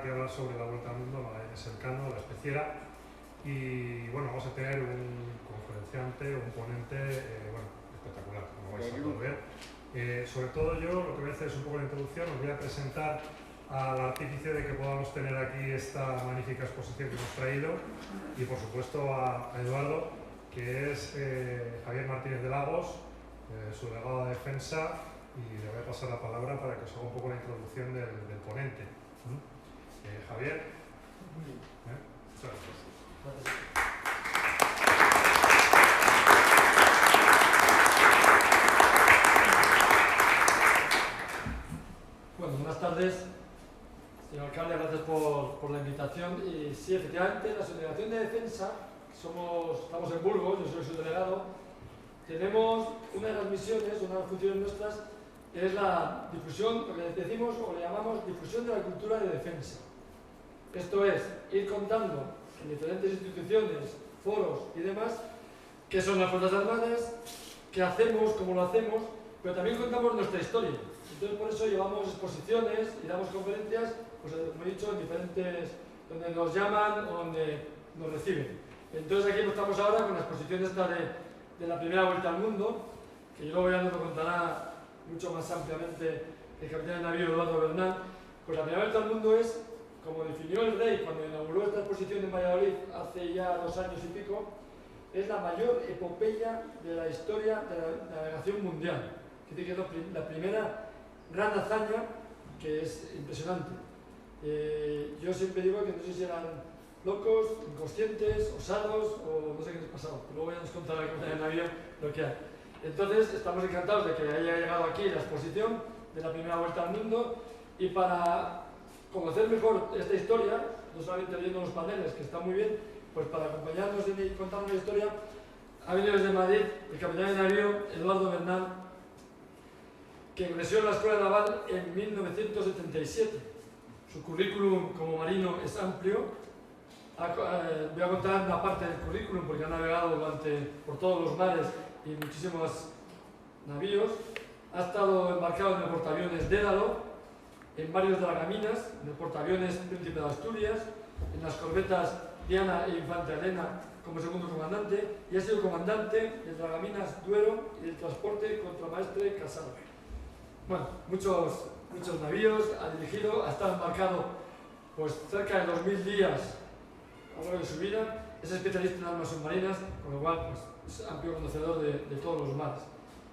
aquí a hablar sobre la Vuelta al Mundo, Magallanes Elcano, la especiera. Y bueno, vamos a tener un conferenciante, un ponente, espectacular, como vais a poder ver. Sobre todo yo lo que voy a hacer es un poco la introducción, os voy a presentar al artífice de que podamos tener aquí esta magnífica exposición que hemos traído y por supuesto a Eduardo, que es Javier Martínez de Lagos, su delegado de defensa, y le voy a pasar la palabra para que os haga un poco la introducción del ponente. Javier. Muchas gracias. Bueno, buenas tardes, señor alcalde, gracias por la invitación. Y sí, efectivamente, la Subdelegación de Defensa, estamos en Burgos, yo soy su delegado, tenemos una de las misiones, una de las funciones nuestras, es la difusión, lo que decimos o le llamamos difusión de la cultura de defensa. Esto es, ir contando en diferentes instituciones, foros y demás, qué son las Fuerzas Armadas, qué hacemos, cómo lo hacemos, pero también contamos nuestra historia. Entonces por eso llevamos exposiciones y damos conferencias, pues como he dicho, en diferentes, donde nos llaman o donde nos reciben. Entonces aquí estamos ahora con la exposición esta de la primera Vuelta al Mundo, que yo luego ya nos lo contará mucho más ampliamente el capitán de navío Eduardo Bernal. Pues la primera Vuelta al Mundo es, como definió el rey cuando inauguró esta exposición en Valladolid hace ya 2 años y pico, es la mayor epopeya de la historia de la navegación mundial. Que es la primera gran hazaña, que es impresionante. Yo siempre digo que no sé si eran locos, inconscientes, osados o no sé qué les pasaba, pero luego ya nos contará el capitán de navío lo que hay. Entonces estamos encantados de que haya llegado aquí la exposición de la primera Vuelta al Mundo, y para conocer mejor esta historia, no solamente leyendo los paneles, que está muy bien, pues para acompañarnos y contarnos la historia, ha venido desde Madrid el capitán de navío Eduardo Bernal, que ingresó en la Escuela Naval en 1977. Su currículum como marino es amplio. Voy a contar una parte del currículum porque ha navegado por todos los mares y muchísimos navíos. Ha estado embarcado en el portaaviones Dédalo, en varios dragaminas, en el portaaviones Príncipe de Asturias, en las corbetas Diana e Infanta Elena como segundo comandante, y ha sido comandante del dragaminas Duero y del transporte contramaestre Casado. Bueno, muchos navíos ha dirigido, ha estado embarcado pues cerca de 2000 días a lo largo de su vida. Es especialista en armas submarinas, con lo cual pues, es amplio conocedor de todos los mares.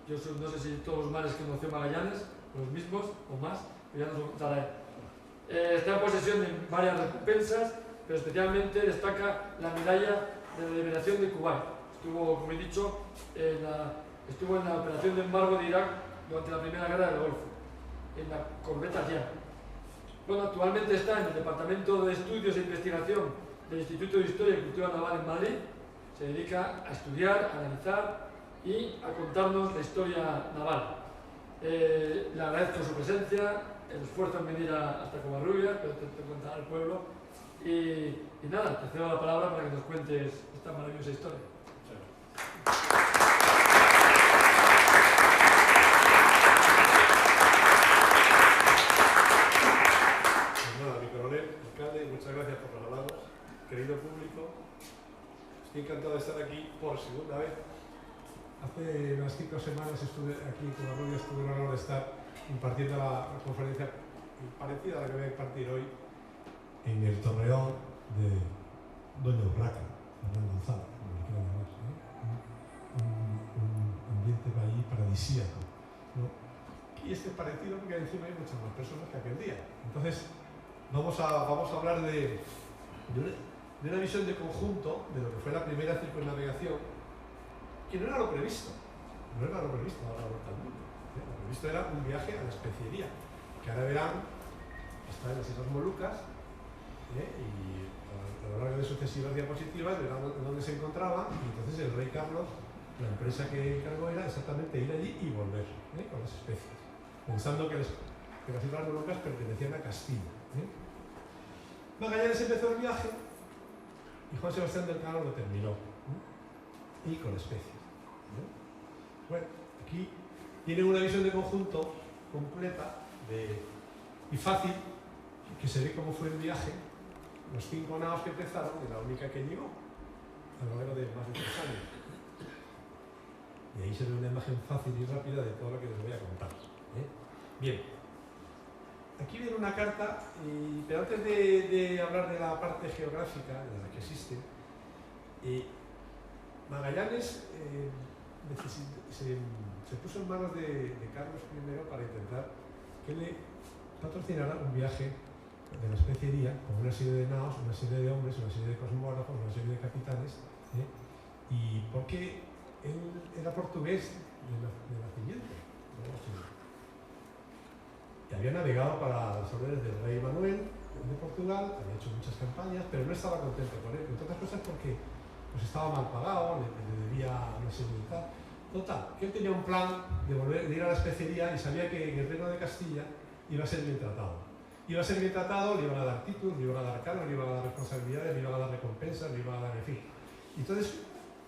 Yo no sé si todos los mares que conoció Magallanes, los mismos o más, pero ya nos lo contará él. Está en posesión de varias recompensas, pero especialmente destaca la medalla de la liberación de Kuwait. Estuvo, como he dicho, estuvo en la operación de embargo de Irak durante la Primera Guerra del Golfo, en la corbeta Diana. Bueno, actualmente está en el Departamento de Estudios e Investigación del Instituto de Historia y Cultura Naval en Madrid. Se dedica a estudiar, a analizar y a contarnos la historia naval. Le agradezco su presencia, el esfuerzo en venir hasta Covarrubias, pero te contará el pueblo. Y nada, te cedo la palabra para que nos cuentes esta maravillosa historia. Muchas gracias por los halagos, querido público. Estoy encantado de estar aquí por segunda vez. Hace unas 5 semanas estuve aquí en Covarrubias, tuve el honor de estar impartiendo la conferencia parecida a la que voy a impartir hoy en el torreón de Doña Urraca, Fernando González, como le quiero llamar, un ambiente allí paradisíaco, ¿no? Y este es parecido porque encima hay muchas más personas que aquel día. Entonces, vamos a hablar de una visión de conjunto de lo que fue la primera circunnavegación, que no era lo previsto a la Vuelta al Mundo. Lo previsto era un viaje a la especiería, que ahora verán, está en las Islas Molucas, y a lo largo de sucesivas diapositivas verán dónde se encontraba, y entonces el rey Carlos, la empresa que encargó era exactamente ir allí y volver, con las especies, pensando que las Islas Molucas pertenecían a Castilla. Magallanes empezó el viaje y Juan Sebastián del Cano lo terminó, y con especies. Bueno, aquí tienen una visión de conjunto completa y fácil que se ve cómo fue el viaje, los 5 naos que empezaron y la única que llegó, a lo largo de más de 3 años. Y ahí se ve una imagen fácil y rápida de todo lo que les voy a contar. Bien, aquí viene una carta, pero antes de hablar de la parte geográfica, de la que existe, Magallanes se puso en manos de Carlos I para intentar que le patrocinara un viaje de la especería con una serie de naos, una serie de hombres, una serie de cosmógrafos, una serie de capitanes, y porque él era portugués de nacimiento, y había navegado para las órdenes del rey Manuel de Portugal, había hecho muchas campañas, pero no estaba contento con él, entre otras cosas porque pues estaba mal pagado, le debía una serie de tal. Total, que él tenía un plan de ir a la especería y sabía que en el reino de Castilla iba a ser bien tratado. Iba a ser bien tratado, le iban a dar títulos, le iban a dar cargos, le iban a dar responsabilidades, le iban a dar recompensas, le iban a dar, en fin. Entonces,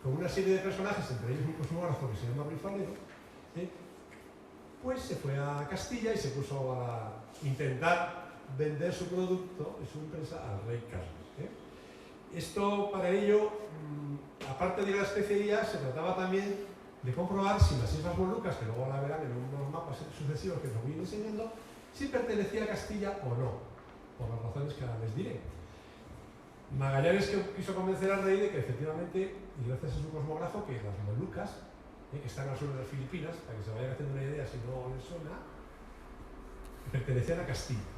con una serie de personajes, entre ellos un cosmógrafo que se llama Rifalero, pues se fue a Castilla y se puso a intentar vender su producto y su empresa al rey Carlos. Esto, para ello, aparte de la especería, se trataba también de comprobar si las Islas Molucas, que luego la verán en unos mapas sucesivos que os voy enseñando, si pertenecía a Castilla o no, por las razones que ahora les diré. Magallanes quiso convencer al rey de que efectivamente, y gracias a su cosmógrafo, que las Molucas, que están al sur de las Filipinas, para que se vayan haciendo una idea si no les suena, pertenecían a Castilla.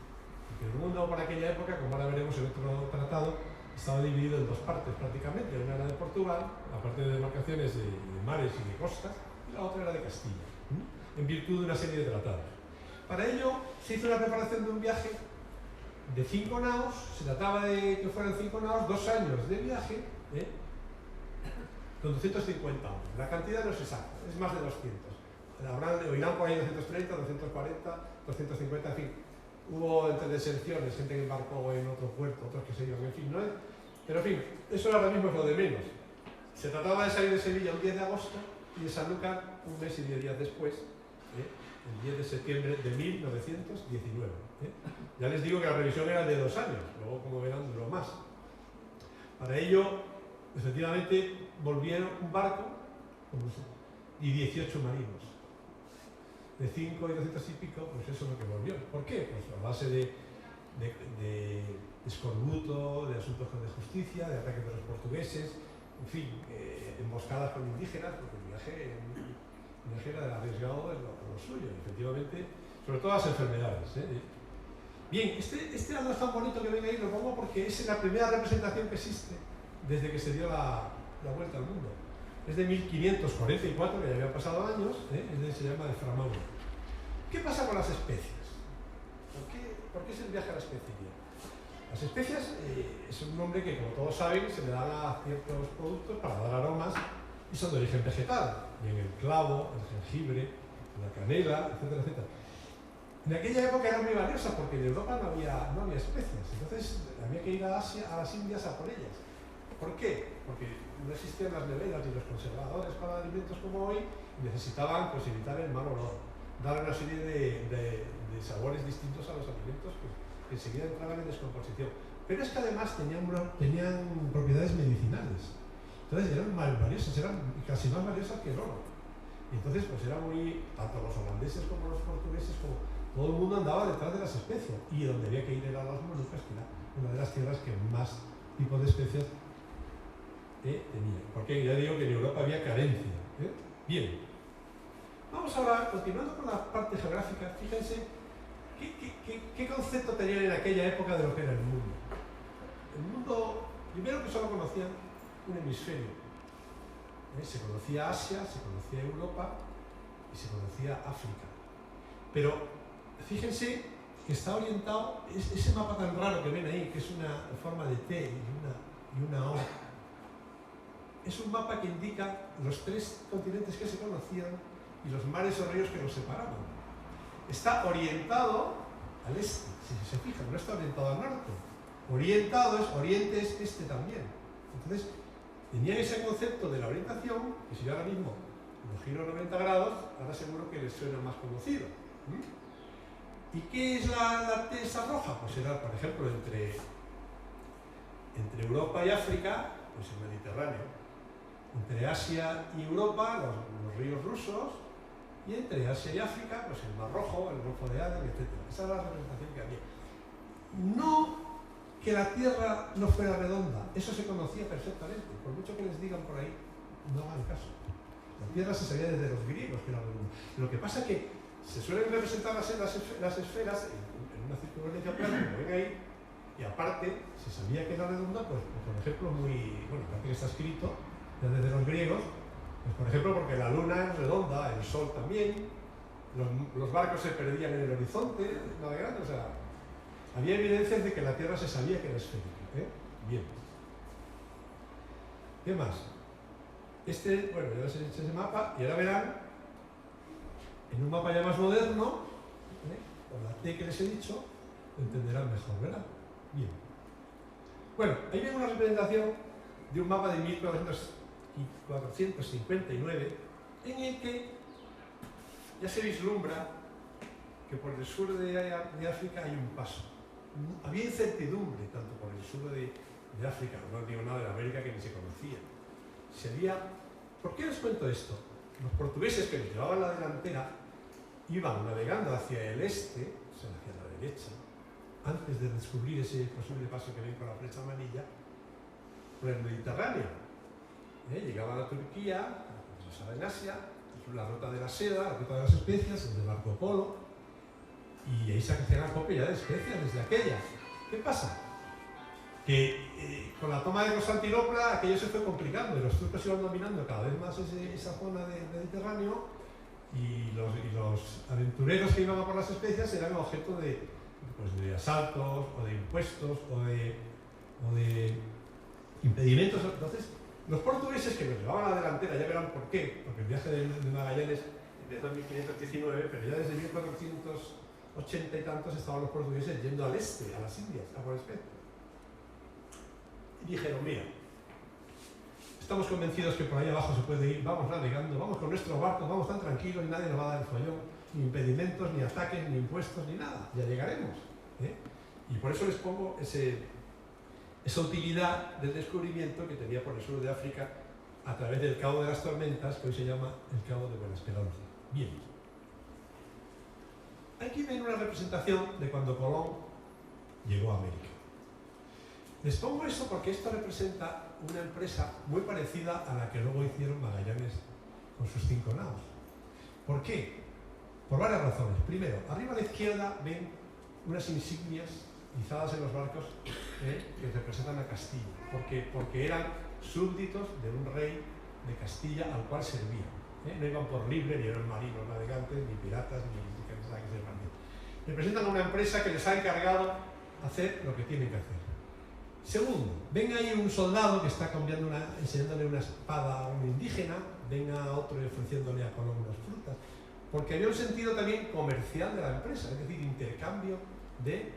Porque el mundo por aquella época, como ahora veremos en otro tratado, estaba dividido en 2 partes prácticamente. Una era de Portugal, la parte de demarcaciones de mares y de costas, y la otra era de Castilla, en virtud de una serie de tratados. Para ello se hizo una preparación de un viaje de 5 naos, se trataba de que fueran 5 naos, 2 años de viaje, con 250 hombres. La cantidad no es exacta, es más de 200. Oirán por ahí 230, 240, 250, en fin. Hubo entre deserciones, gente que embarcó en otro puerto, otros que se iban, en fin, ¿no? Pero en fin, eso ahora mismo es lo de menos. Se trataba de salir de Sevilla un 10 de agosto y de Sanlúcar un mes y 10 días después, el 10 de septiembre de 1919. Ya les digo que la revisión era de 2 años, luego como verán duró más. Para ello, efectivamente, volvieron un barco y 18 marinos. De 5 y 200 y pico, pues eso es lo que volvió. ¿Por qué? Pues a base de escorbuto, de asuntos de justicia, de ataques de los portugueses, en fin, emboscadas con indígenas, porque el viaje era arriesgado de lo suyo, efectivamente, sobre todo las enfermedades. Bien, este lado tan bonito que ven ahí lo pongo porque es la primera representación que existe desde que se dio la vuelta al mundo. Es de 1544, que ya habían pasado años, se llama de Framauro. ¿Qué pasa con las especias? ¿Por qué es el viaje a la especería? Las especias es un nombre que, como todos saben, se le dan a ciertos productos para dar aromas y son de origen vegetal. Bien, el clavo, el jengibre, la canela, etcétera, etcétera. En aquella época eran muy valiosas porque en Europa no había especias, entonces había que ir a Asia, a las Indias, a por ellas. ¿Por qué? Porque no existían las neveras ni los conservadores para alimentos como hoy y necesitaban pues, evitar el mal olor, dar una serie de sabores distintos a los alimentos que enseguida entraban en descomposición. Pero es que además tenían propiedades medicinales. Entonces eran más valiosas, eran casi más valiosas que el oro. Y entonces pues era tanto los holandeses como los portugueses, como todo el mundo andaba detrás de las especias. Y donde había que ir era las Molucas, que era una de las tierras que más tipos de especias tenía. Porque ya digo que en Europa había carencia. Bien. Vamos ahora, continuando con la parte geográfica, fíjense qué concepto tenían en aquella época de lo que era el mundo. El mundo, primero que solo conocían un hemisferio. Se conocía Asia, se conocía Europa y se conocía África. Pero fíjense que está orientado, ese mapa tan raro que ven ahí, que es una forma de T y una O, es un mapa que indica los 3 continentes que se conocían y los mares o ríos que los separaban. Está orientado al este, si se fijan, no está orientado al norte. Oriente es este también. Entonces, tenían ese concepto de la orientación, que si yo ahora mismo lo giro 90 grados, ahora seguro que les suena más conocido. ¿Y qué es la tesa roja? Pues era, por ejemplo, entre Europa y África, pues el Mediterráneo. Entre Asia y Europa, los ríos rusos. Y entre Asia y África, pues el Mar Rojo, el Golfo de Adén, etc. Esa era la representación que había. No que la Tierra no fuera redonda, eso se conocía perfectamente. Por mucho que les digan por ahí, no hagan caso. La Tierra se sabía desde los griegos que era redonda. Lo que pasa es que se suelen representar las esferas en una circunferencia plana, como ven ahí, y aparte, se sabía que era redonda, pues por ejemplo, parece que está escrito ya desde los griegos, pues por ejemplo, porque la luna es redonda, el sol también, los barcos se perdían en el horizonte navegando, o sea, había evidencias de que la Tierra se sabía que era esférica. Bien. ¿Qué más? Ya les he hecho ese mapa y ahora verán, en un mapa ya más moderno, con la T que les he dicho, lo entenderán mejor, ¿verdad? Bien. Bueno, ahí viene una representación de un mapa de 1459 en el que ya se vislumbra que por el sur de África hay un paso. Había incertidumbre tanto por el sur de África, no digo nada de América que ni se conocía. ¿Por qué les cuento esto? Los portugueses que les llevaban la delantera iban navegando hacia el este, o sea, hacia la derecha, antes de descubrir ese posible paso que ven con la flecha amarilla, por el Mediterráneo. Llegaban a Turquía, en Asia, la ruta de la seda, la ruta de las especias, el de Marco Polo, y ahí se hacían acopio ya de especias desde aquella. ¿Qué pasa? Que con la toma de Constantinopla aquello se fue complicando y los turcos iban dominando cada vez más esa zona del Mediterráneo y los aventureros que iban a por las especias eran objeto de asaltos o de impuestos o de impedimentos. Entonces, los portugueses que nos llevaban a la delantera, ya verán por qué, porque el viaje de Magallanes empezó en 1519, pero ya desde 1480 y tantos estaban los portugueses yendo al este, a las Indias, a por especias. Y dijeron, mira, estamos convencidos que por ahí abajo se puede ir, vamos navegando, vamos con nuestros barcos, vamos tan tranquilos y nadie nos va a dar el follón, ni impedimentos, ni ataques, ni impuestos, ni nada, ya llegaremos. Y por eso les pongo esa utilidad del descubrimiento que tenía por el sur de África a través del Cabo de las Tormentas, que hoy se llama el Cabo de Buena Esperanza. Bien. Aquí ven una representación de cuando Colón llegó a América. Les pongo esto porque esto representa una empresa muy parecida a la que luego hicieron Magallanes con sus 5 naos. ¿Por qué? Por varias razones. Primero, arriba a la izquierda ven unas insignias izadas en los barcos que representan a Castilla, porque eran súbditos de un rey de Castilla al cual servían. No iban por libre, ni eran marinos navegantes, ni piratas, ni nada que se manden. Representan a una empresa que les ha encargado hacer lo que tienen que hacer. Segundo, ven ahí un soldado que está enseñándole una espada a un indígena, ven a otro ofreciéndole a Colón unas frutas, porque había un sentido también comercial de la empresa, es decir, intercambio de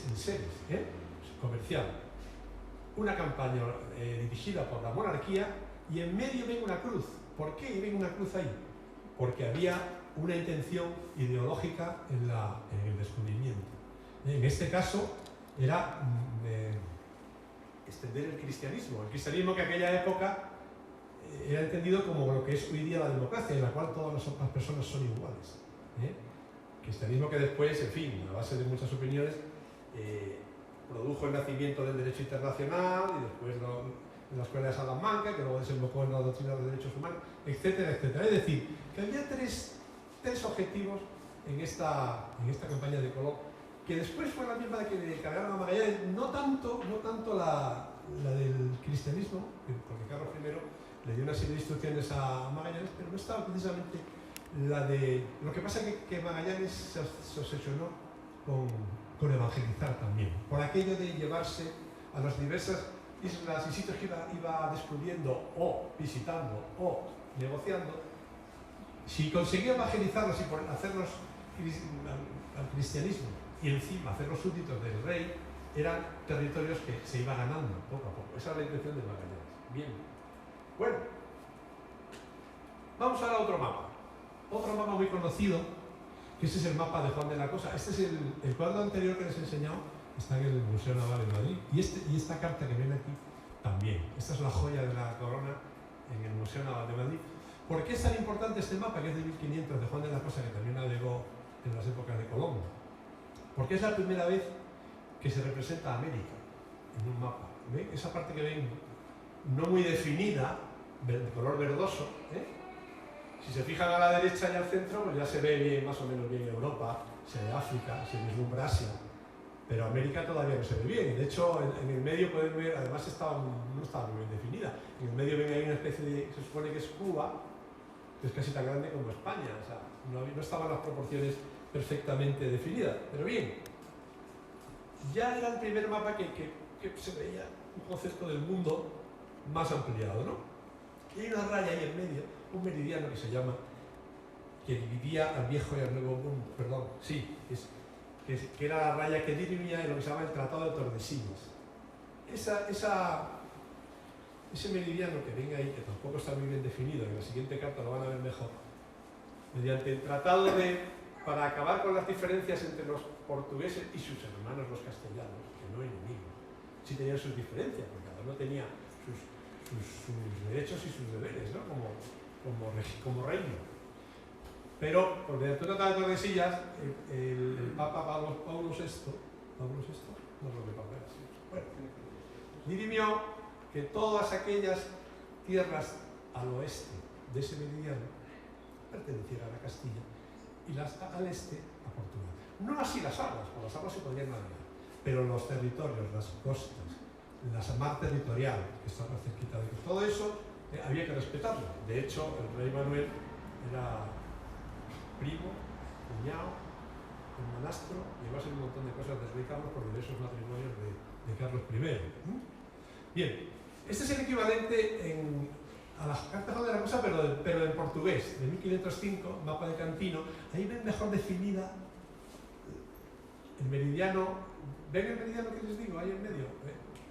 enseres, comercial. Una campaña dirigida por la monarquía y en medio ven una cruz. ¿Por qué ven una cruz ahí? Porque había una intención ideológica en el descubrimiento. En este caso era extender el cristianismo que en aquella época era entendido como lo que es hoy día la democracia, en la cual todas las personas son iguales. Cristianismo que después, en fin, a base de muchas opiniones, produjo el nacimiento del derecho internacional y después la escuela de Salamanca, que luego desembocó en la doctrina de los derechos humanos, etcétera, etcétera. Es decir, que había tres objetivos en esta campaña de Colón, que después fue la misma que le encargaron a Magallanes, no tanto la del cristianismo, porque Carlos I le dio una serie de instrucciones a Magallanes, pero no estaba precisamente la de... Lo que pasa es que Magallanes se obsesionó con evangelizar también, por aquello de llevarse a las diversas islas y sitios que iba descubriendo o visitando o negociando. Si conseguía evangelizarlos y hacerlos al cristianismo y encima hacerlos súbditos del rey, eran territorios que se iba ganando poco a poco. Esa es la intención de Magallanes. Bien. Bueno, vamos ahora a otro mapa muy conocido, que ese es el mapa de Juan de la Cosa. Este es el cuadro anterior que les he enseñado, está en el Museo Naval de Madrid. Y esta carta que ven aquí también. Esta es la joya de la corona en el Museo Naval de Madrid. ¿Por qué es tan importante este mapa, que es de 1500, de Juan de la Cosa, que también navegó en las épocas de Colón? Porque es la primera vez que se representa América en un mapa. ¿Ven? Esa parte que ven no muy definida, de color verdoso, si se fijan a la derecha y al centro, pues ya se ve bien, más o menos bien Europa, se ve África, se vislumbra Asia, pero América todavía no se ve bien. De hecho, en el medio pueden ver, además no estaba muy bien definida. En el medio ven ahí una especie de, se supone que es Cuba, que es casi tan grande como España. O sea, no estaban las proporciones perfectamente definidas. Pero bien, ya era el primer mapa que se veía un concepto del mundo más ampliado, ¿no? Y hay una raya ahí en medio, un meridiano que se llama, que dividía al viejo y al nuevo mundo, perdón, sí, que era la raya que dirimía en lo que se llama el Tratado de Tordesillas. Ese meridiano que ven ahí, que tampoco está muy bien definido, en la siguiente carta lo van a ver mejor, mediante el tratado para acabar con las diferencias entre los portugueses y sus hermanos los castellanos, que no enemigos, sí tenían sus diferencias, porque cada uno tenía sus derechos y sus deberes, ¿no? como reino. Pero, por mediante un tratado de Tordesillas, el Papa Pablo VI, no es lo que Papa era, sí. Bueno, dirimió que todas aquellas tierras al oeste de ese meridiano pertenecieran a Castilla y las al este a Portugal. No así las aguas, con las aguas se podían navegar, pero los territorios, las costas, la mar territorial, que está más cerquita de todo eso, había que respetarlo. De hecho, el rey Manuel era primo, cuñado, hermanastro, llegó a ser un montón de cosas del rey Carlos por diversos matrimonios de Carlos I. Bien, este es el equivalente a las cartas de la Cosa, pero en portugués, de 1505, mapa de Cantino. Ahí ven mejor definida el meridiano. ¿Ven el meridiano que les digo ahí en medio?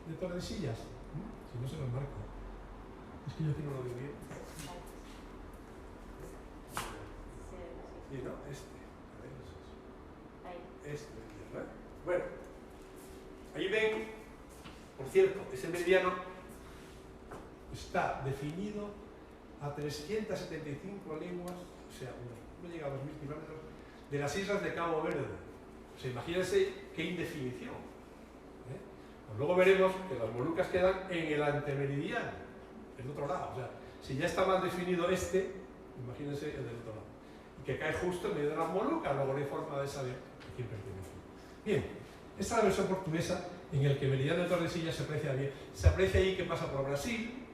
De Tordesillas. Si no se lo marco. Es que yo aquí no lo veo bien. Sí, ¿no? Este meridiano, ¿eh? Bueno, ahí ven, por cierto, ese meridiano está definido a 375 leguas, o sea, no llega a 2.000 kilómetros, de las islas de Cabo Verde. O sea, imagínense qué indefinición. Pues luego veremos que las Molucas quedan en el antemeridiano, el otro lado. O sea, si ya está mal definido imagínense el del otro lado. Y que cae justo en medio de las Molucas, luego no hay forma de saber a quién pertenece. Bien, esta es la versión portuguesa en el que el meridiano de Tordesillas se aprecia bien. Se aprecia ahí que pasa por Brasil.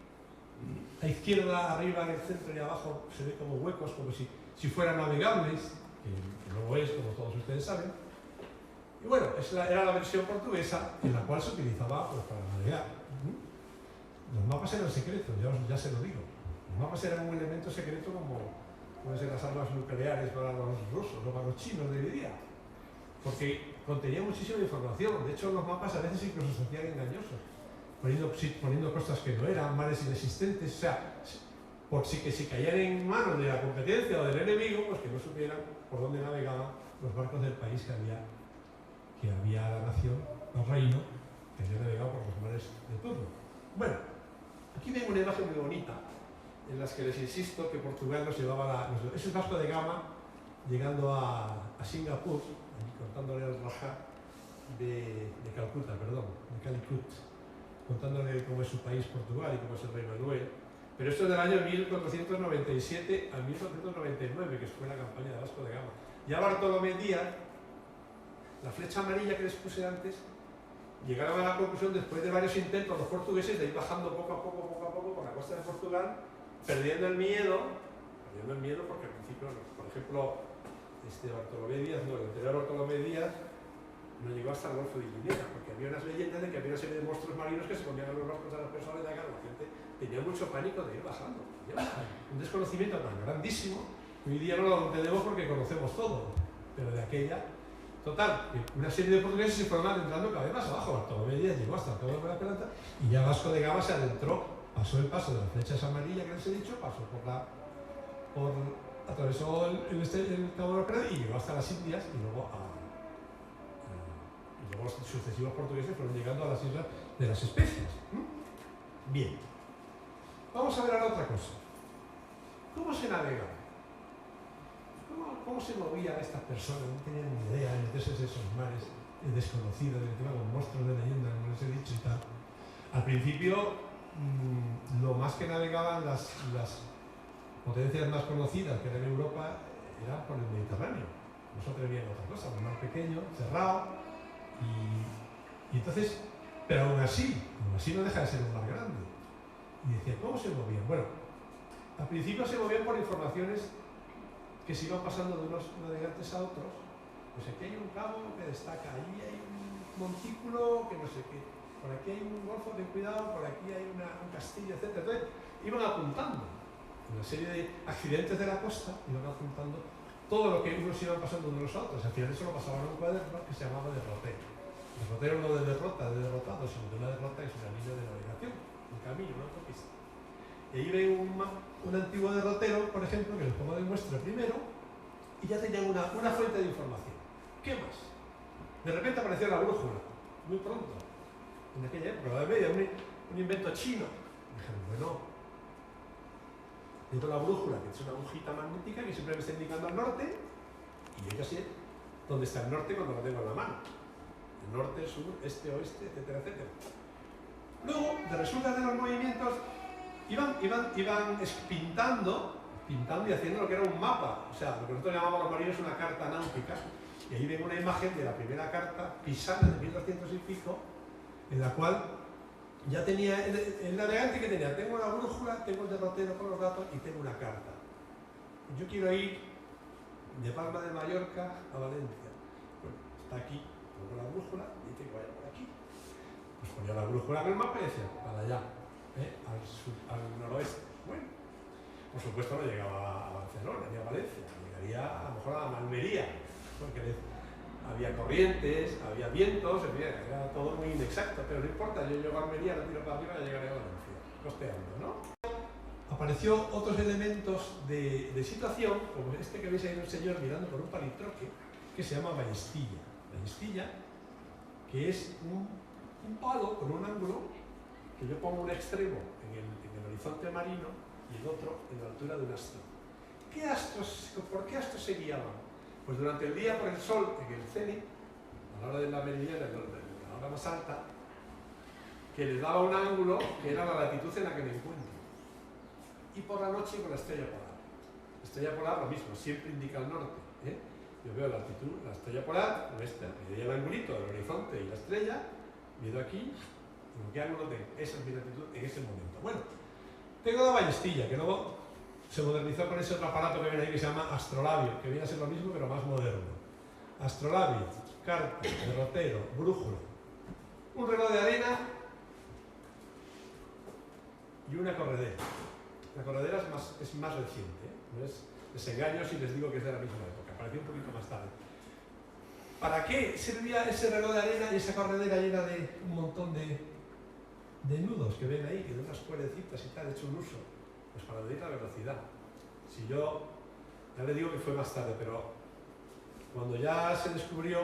A izquierda, arriba, en el centro y abajo se ve como huecos, como si fueran navegables, que no lo es, como todos ustedes saben. Y bueno, era la versión portuguesa en la cual se utilizaba pues, para navegar. Los mapas eran secretos, ya se lo digo. Los mapas eran un elemento secreto como pueden ser las armas nucleares para los rusos o para los chinos de hoy día. Porque contenía muchísima información. De hecho, los mapas a veces incluso se hacían engañosos, poniendo cosas que no eran, mares inexistentes. O sea, por si caían en manos de la competencia o del enemigo, pues que no supieran por dónde navegaban los barcos del país que había la nación, el reino, que había navegado por los mares de turno. Bueno, aquí ven una imagen muy bonita, en las que les insisto que Portugal nos llevaba es el Vasco de Gama llegando a Singapur, contándole al Rajá de Calcuta, de Calicut, contándole cómo es su país Portugal y cómo es el rey Manuel. Pero esto es del año 1497 al 1499, que fue la campaña de Vasco de Gama. Ya Bartolomé Díaz, la flecha amarilla que les puse antes, llegaron a la conclusión, después de varios intentos los portugueses, de ir bajando poco a poco por la costa de Portugal, perdiendo el miedo porque al principio, por ejemplo, Bartolomé Díaz, el anterior Bartolomé Díaz, no llegó hasta el Golfo de Guinea, porque había unas leyendas de que había una serie de monstruos marinos que se comían a los barcos de las personas, de acá la gente tenía mucho pánico de ir bajando. Un desconocimiento tan grandísimo que hoy día no lo entendemos porque conocemos todo, pero de aquella. Total, una serie de portugueses se fueron adentrando cada vez más abajo. Bartolomé Díaz llegó hasta el Cabo de la Pelota y ya Vasco de Gama se adentró, pasó el paso de las flechas amarillas que les he dicho, pasó por atravesó el Cabo de Hornos y llegó hasta las Indias y luego los sucesivos portugueses fueron llegando a las islas de las Especias. Bien, vamos a ver ahora otra cosa. ¿Cómo se navegaba? ¿Cómo se movían estas personas? No tenían ni idea de meterse en esos mares desconocidos, de los monstruos de leyenda, como les he dicho y tal. Al principio, lo más que navegaban las potencias más conocidas que eran en Europa eran por el Mediterráneo. No se atrevían a otra cosa, un mar pequeño, cerrado, y entonces, pero aún así no deja de ser un mar grande. Y decía, ¿cómo se movían? Bueno, al principio se movían por informaciones que se iban pasando de unos navegantes a otros. Pues aquí hay un cabo que destaca, allí hay un montículo que no sé qué, por aquí hay un golfo, ten cuidado, por aquí hay un castillo, etc. Entonces iban apuntando una serie de accidentes de la costa, iban apuntando todo lo que unos iban pasando de unos a otros. Al final eso lo pasaban a un cuaderno que se llamaba derrotero. Derrotero no de derrota, de derrotado, sino de una derrota que es una línea de navegación, un camino, una autopista. Y ahí ven un antiguo derrotero, por ejemplo, que les pongo de muestra primero, y ya tenían una fuente de información. ¿Qué más? De repente apareció la brújula, muy pronto, en aquella época, la media, un invento chino. Dijeron, bueno, tengo la brújula, que es una agujita magnética que siempre me está indicando al norte, y yo ya sé dónde está el norte cuando lo tengo en la mano. El norte, sur, este, oeste, etcétera, etcétera. Luego, de resultas de los movimientos, iban pintando y haciendo lo que era un mapa, o sea, lo que nosotros llamamos los marinos una carta náutica, y ahí ven una imagen de la primera carta pisana de 1200 y pico, en la cual ya tenía el navegante que tenía, tengo la brújula, tengo el derrotero con los datos y tengo una carta. Yo quiero ir de Palma de Mallorca a Valencia. Bueno, está aquí, pongo la brújula y dice que vaya por aquí. Pues ponía la brújula en el mapa y decía, para allá, al noroeste. Bueno, por supuesto no llegaba a Barcelona ni a Valencia, llegaría a lo mejor a Almería, porque había corrientes, había vientos, era todo muy inexacto, pero no importa, yo llego a Almería, lo tiro para arriba y llegaré a Valencia, costeando, ¿no? Apareció otros elementos de situación, como este que veis ahí un señor mirando por un palitroque, que se llama ballestilla. Ballestilla, que es un palo con un ángulo que yo pongo un extremo en el horizonte marino y el otro en la altura de un astro. ¿Por qué astros se guiaban? Pues durante el día por el sol, en el cenit, a la hora de la meridiana, a la hora más alta, que les daba un ángulo que era la latitud en la que me encuentro. Y por la noche con la estrella polar. La estrella polar lo mismo, siempre indica el norte. Yo veo la altitud, la estrella polar, me doy el angulito del horizonte y la estrella, miro aquí, digo, ¿qué ángulo tengo? Esa es mi latitud en ese momento. Bueno, tengo la ballestilla, que luego se modernizó con ese otro aparato que ven ahí que se llama astrolabio, que viene a ser lo mismo pero más moderno. Astrolabio, carta, derrotero, brújula, un reloj de arena y una corredera. La corredera es más reciente, no les engaño si les digo que es de la misma época, apareció un poquito más tarde. ¿Para qué servía ese reloj de arena y esa corredera llena de un montón de nudos que ven ahí, que de unas cuerdecitas y tal, hecho un uso? Pues para medir la velocidad. Si yo, ya le digo que fue más tarde, pero cuando ya se descubrió,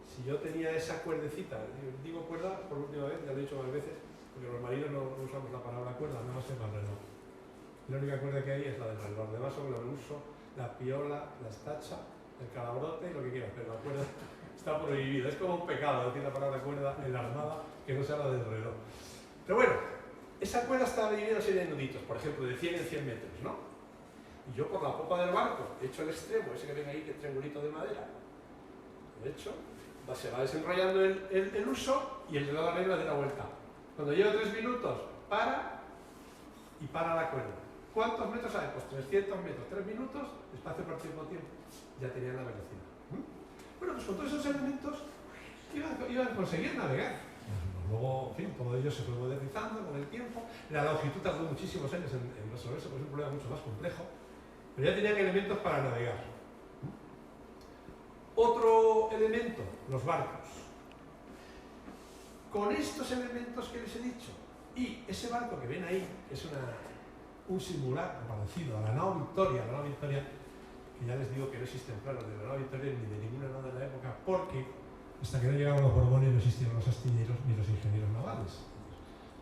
si yo tenía esa cuerdecita, digo cuerda por última vez, ya lo he dicho varias veces, porque los marinos no usamos la palabra cuerda, nada más es más reloj. La única cuerda que hay es la del reloj, además sobre el uso, la piola, la estacha, el calabrote y lo que quieras, pero la cuerda está prohibida, es como un pecado decir la palabra cuerda en la armada que no sea la del reloj. Pero bueno, esa cuerda estaba dividida en una serie de nuditos, por ejemplo, de 100 en 100 metros, ¿no? Y yo por la popa del barco he hecho el extremo, ese que ven ahí, que es triangulito de madera, lo he hecho, se va desenrollando el uso y el reloj de arena de la vuelta. Cuando llevo 3 minutos, para la cuerda. ¿Cuántos metros hay? Pues 300 metros, 3 minutos, espacio por tiempo, ya tenían la velocidad. Bueno, pues con todos esos elementos iban a conseguir navegar. Luego, en fin, todo ello se fue modernizando con el tiempo. La longitud tardó muchísimos años en resolverse, porque es un problema mucho más complejo. Pero ya tenían elementos para navegar. Otro elemento, los barcos. Con estos elementos que les he dicho, y ese barco que ven ahí, que es un simulacro parecido a la nao Victoria, que ya les digo que no existen planos de la nao Victoria ni de ninguna nada de la época, porque hasta que no llegaron los Borbones no existieron los astilleros ni los ingenieros navales.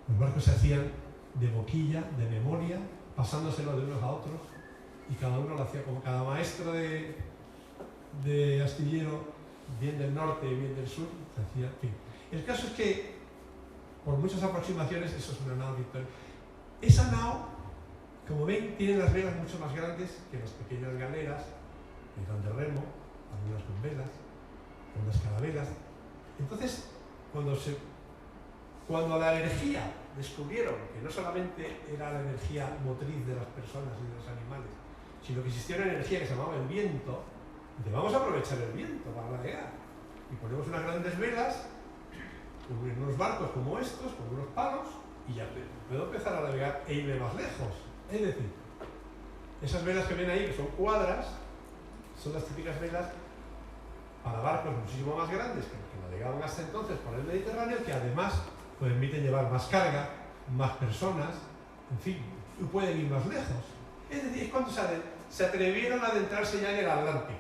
Los barcos se hacían de boquilla, de memoria, pasándoselo de unos a otros, y cada uno lo hacía como cada maestro de astillero, bien del norte y bien del sur, se hacía, en fin. El caso es que, por muchas aproximaciones, eso es una nao Victoria. Esa nao, como ven, tiene las velas mucho más grandes que las pequeñas galeras, que eran de remo, algunas con velas, con las carabelas. Entonces, cuando la energía descubrieron que no solamente era la energía motriz de las personas y de los animales, sino que existía una energía que se llamaba el viento, dice, vamos a aprovechar el viento para navegar. Y ponemos unas grandes velas, unos barcos como estos, con unos palos, y ya puedo empezar a navegar e irme más lejos. Es decir, esas velas que ven ahí, que son cuadras, son las típicas velas para barcos muchísimo más grandes que los que navegaban hasta entonces por el Mediterráneo, que además permiten llevar más carga, más personas, en fin, y pueden ir más lejos. Es decir, es cuando se atrevieron a adentrarse ya en el Atlántico.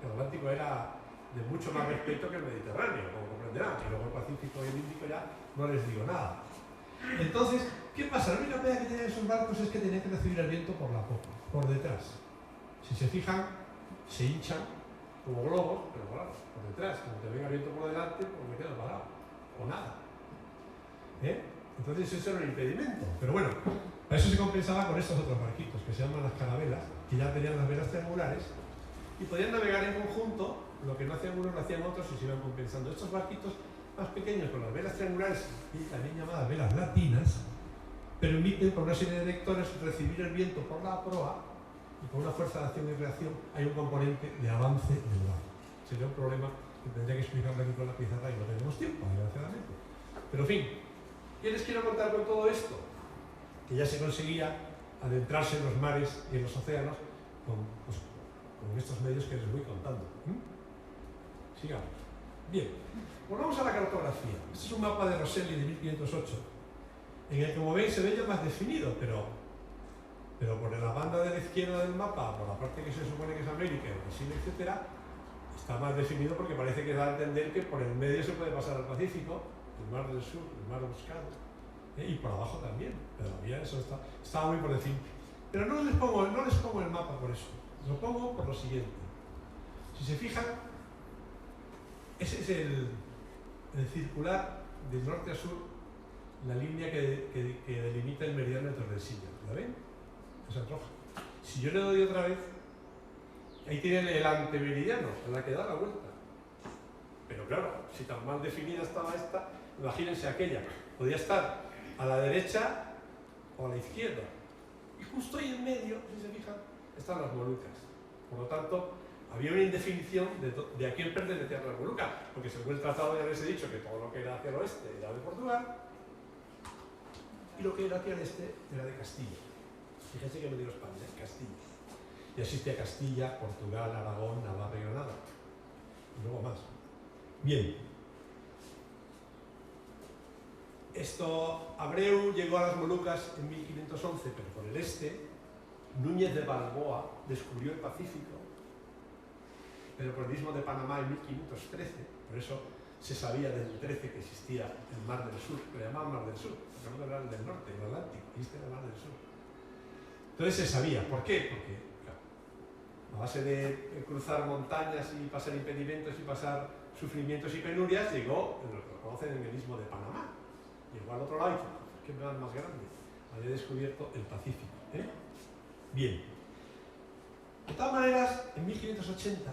El Atlántico era de mucho más respeto que el Mediterráneo, como comprenderán, y luego el Pacífico y el Índico ya no les digo nada. Entonces, ¿qué pasa? La única pega que tenían esos barcos es que tenían que recibir el viento por la popa, por detrás. Si se fijan, se hinchan como globos, pero claro, por detrás. Como te venga el viento por delante, pues me quedo parado, o nada. Entonces eso era un impedimento. Pero bueno, para eso se compensaba con estos otros barquitos, que se llaman las carabelas, que ya tenían las velas triangulares, y podían navegar en conjunto. Lo que no hacían unos lo hacían otros y se iban compensando. Estos barquitos más pequeños con las velas triangulares, y también llamadas velas latinas, permiten por una serie de vectores recibir el viento por la proa, y con una fuerza de acción y reacción hay un componente de avance del barco. Sería un problema que tendría que explicarle aquí con la pizarra y no tenemos tiempo, desgraciadamente. Pero en fin, ¿qué les quiero contar con todo esto? Que ya se conseguía adentrarse en los mares y en los océanos con estos medios que les voy contando. Sigamos. Bien, volvamos a la cartografía. Este es un mapa de Rosselli de 1508, en el que, como veis, se ve ya más definido, pero por la banda de la izquierda del mapa, por la parte que se supone que es América, Brasil, etc., está más definido porque parece que da a entender que por el medio se puede pasar al Pacífico, el Mar del Sur, el Mar Buscado, y por abajo también. Todavía eso estaba muy por decir. Pero no les pongo el mapa por eso, lo pongo por lo siguiente. Si se fijan, ese es el circular de norte a sur, la línea que delimita el meridiano de Tordesillas. ¿La ven? Esa es roja. Si yo le doy otra vez, ahí tienen el antemeridiano, en la que da la vuelta. Pero claro, si tan mal definida estaba esta, imagínense aquella. Podía estar a la derecha o a la izquierda. Y justo ahí en medio, si se fijan, están las Molucas. Por lo tanto, había una indefinición de a quién pertenecían las Molucas, porque según el tratado ya les he dicho que todo lo que era hacia el oeste era de Portugal y lo que era hacia el este era de Castilla. Fíjense que no digo España, es Castilla. Y existía Castilla, Portugal, Aragón, Navarra y Granada. Y luego más. Bien. Abreu llegó a las Molucas en 1511, pero por el este. Núñez de Balboa descubrió el Pacífico, pero por el istmo de Panamá en 1513. Por eso se sabía del 13 que existía el Mar del Sur, lo llamaban Mar del Sur, no era el del norte, el Atlántico, existe el Mar del Sur. Entonces se sabía. ¿Por qué? Porque claro, a base de cruzar montañas y pasar impedimentos y pasar sufrimientos y penurias, llegó, lo que conocen en el istmo de Panamá. Llegó al otro lado y dijo, ¿qué mar más grande? Había descubierto el Pacífico. Bien. De todas maneras, en 1580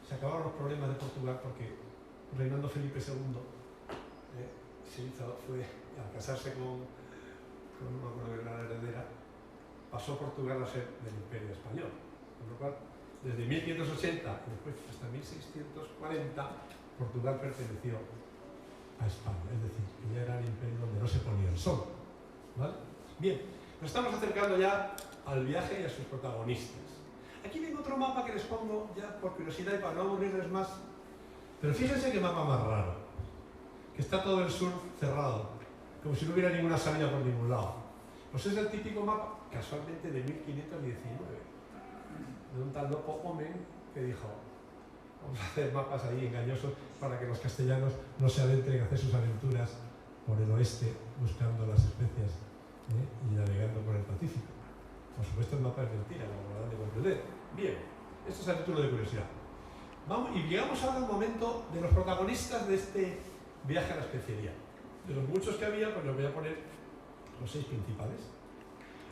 se acabaron los problemas de Portugal porque reinando Felipe II fue a casarse con no me acuerdo de la heredera, pasó Portugal a ser del Imperio Español. Con lo cual, desde 1580 y después hasta 1640, Portugal perteneció a España, es decir, que ya era el imperio donde no se ponía el sol. ¿Vale? Bien, nos estamos acercando ya al viaje y a sus protagonistas. Aquí tengo otro mapa que les pongo ya por curiosidad y para no aburrirles más, pero fíjense qué mapa más raro, que está todo el sur cerrado, como si no hubiera ninguna salida por ningún lado. Pues es el típico mapa, casualmente de 1519, de un tal Lopo Omen que dijo: vamos a hacer mapas ahí engañosos para que los castellanos no se adentren a hacer sus aventuras por el oeste buscando las especias y navegando por el Pacífico. Por supuesto, el mapa es mentira, como podrán de comprender. Bien, esto es a título de curiosidad. Vamos, y llegamos ahora al momento de los protagonistas de este viaje a la especiería. De los muchos que había, pues les voy a poner los 6 principales.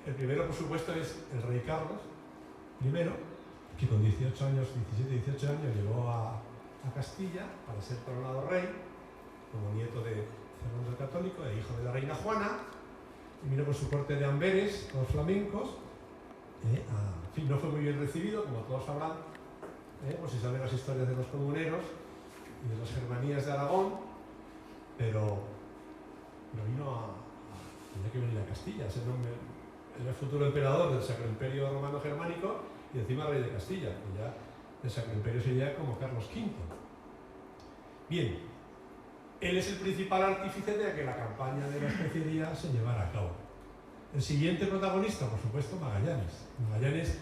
El primero, por supuesto, es el rey Carlos I, que con 18 años, 17, 18 años llegó a Castilla para ser coronado rey, como nieto de Fernando el Católico e hijo de la reina Juana, y vino con su corte de Amberes, los flamencos. En fin, no fue muy bien recibido, como todos sabrán, pues si saben las historias de los comuneros y de las germanías de Aragón, pero tenía que venir a Castilla, era el futuro emperador del Sacro Imperio Romano Germánico y encima rey de Castilla, y ya el Sacro Imperio sería como Carlos V. Bien, él es el principal artífice de que la campaña de la especiería se llevara a cabo. El siguiente protagonista, por supuesto, Magallanes. Magallanes,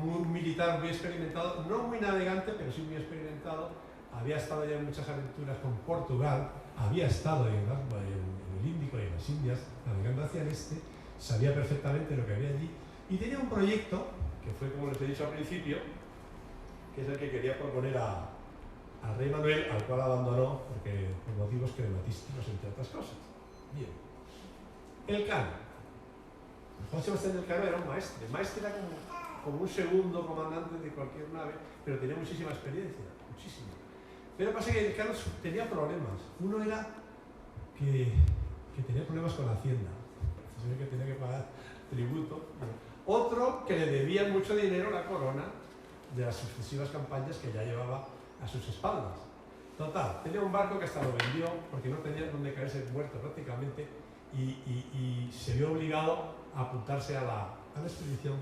un militar muy experimentado, no muy navegante, pero sí muy experimentado. Había estado ya en muchas aventuras con Portugal, había estado en el Índico y en las Indias, navegando hacia el este, sabía perfectamente lo que había allí, y tenía un proyecto, que fue, como les he dicho al principio, que es el que quería proponer al rey Manuel, al cual abandonó por motivos crematísticos, entre otras cosas. Bien. Elcano. Juan Sebastián Elcano era un maestre. El maestre era como un segundo comandante de cualquier nave, pero tenía muchísima experiencia, muchísima. Pero pasa que Elcano tenía problemas. Uno era que tenía problemas con la Hacienda, que tenía que pagar tributo. Otro, que le debía mucho dinero a la corona de las sucesivas campañas que ya llevaba a sus espaldas. Total, tenía un barco que hasta lo vendió porque no tenía donde caerse muerto prácticamente, y se vio obligado a apuntarse a la expedición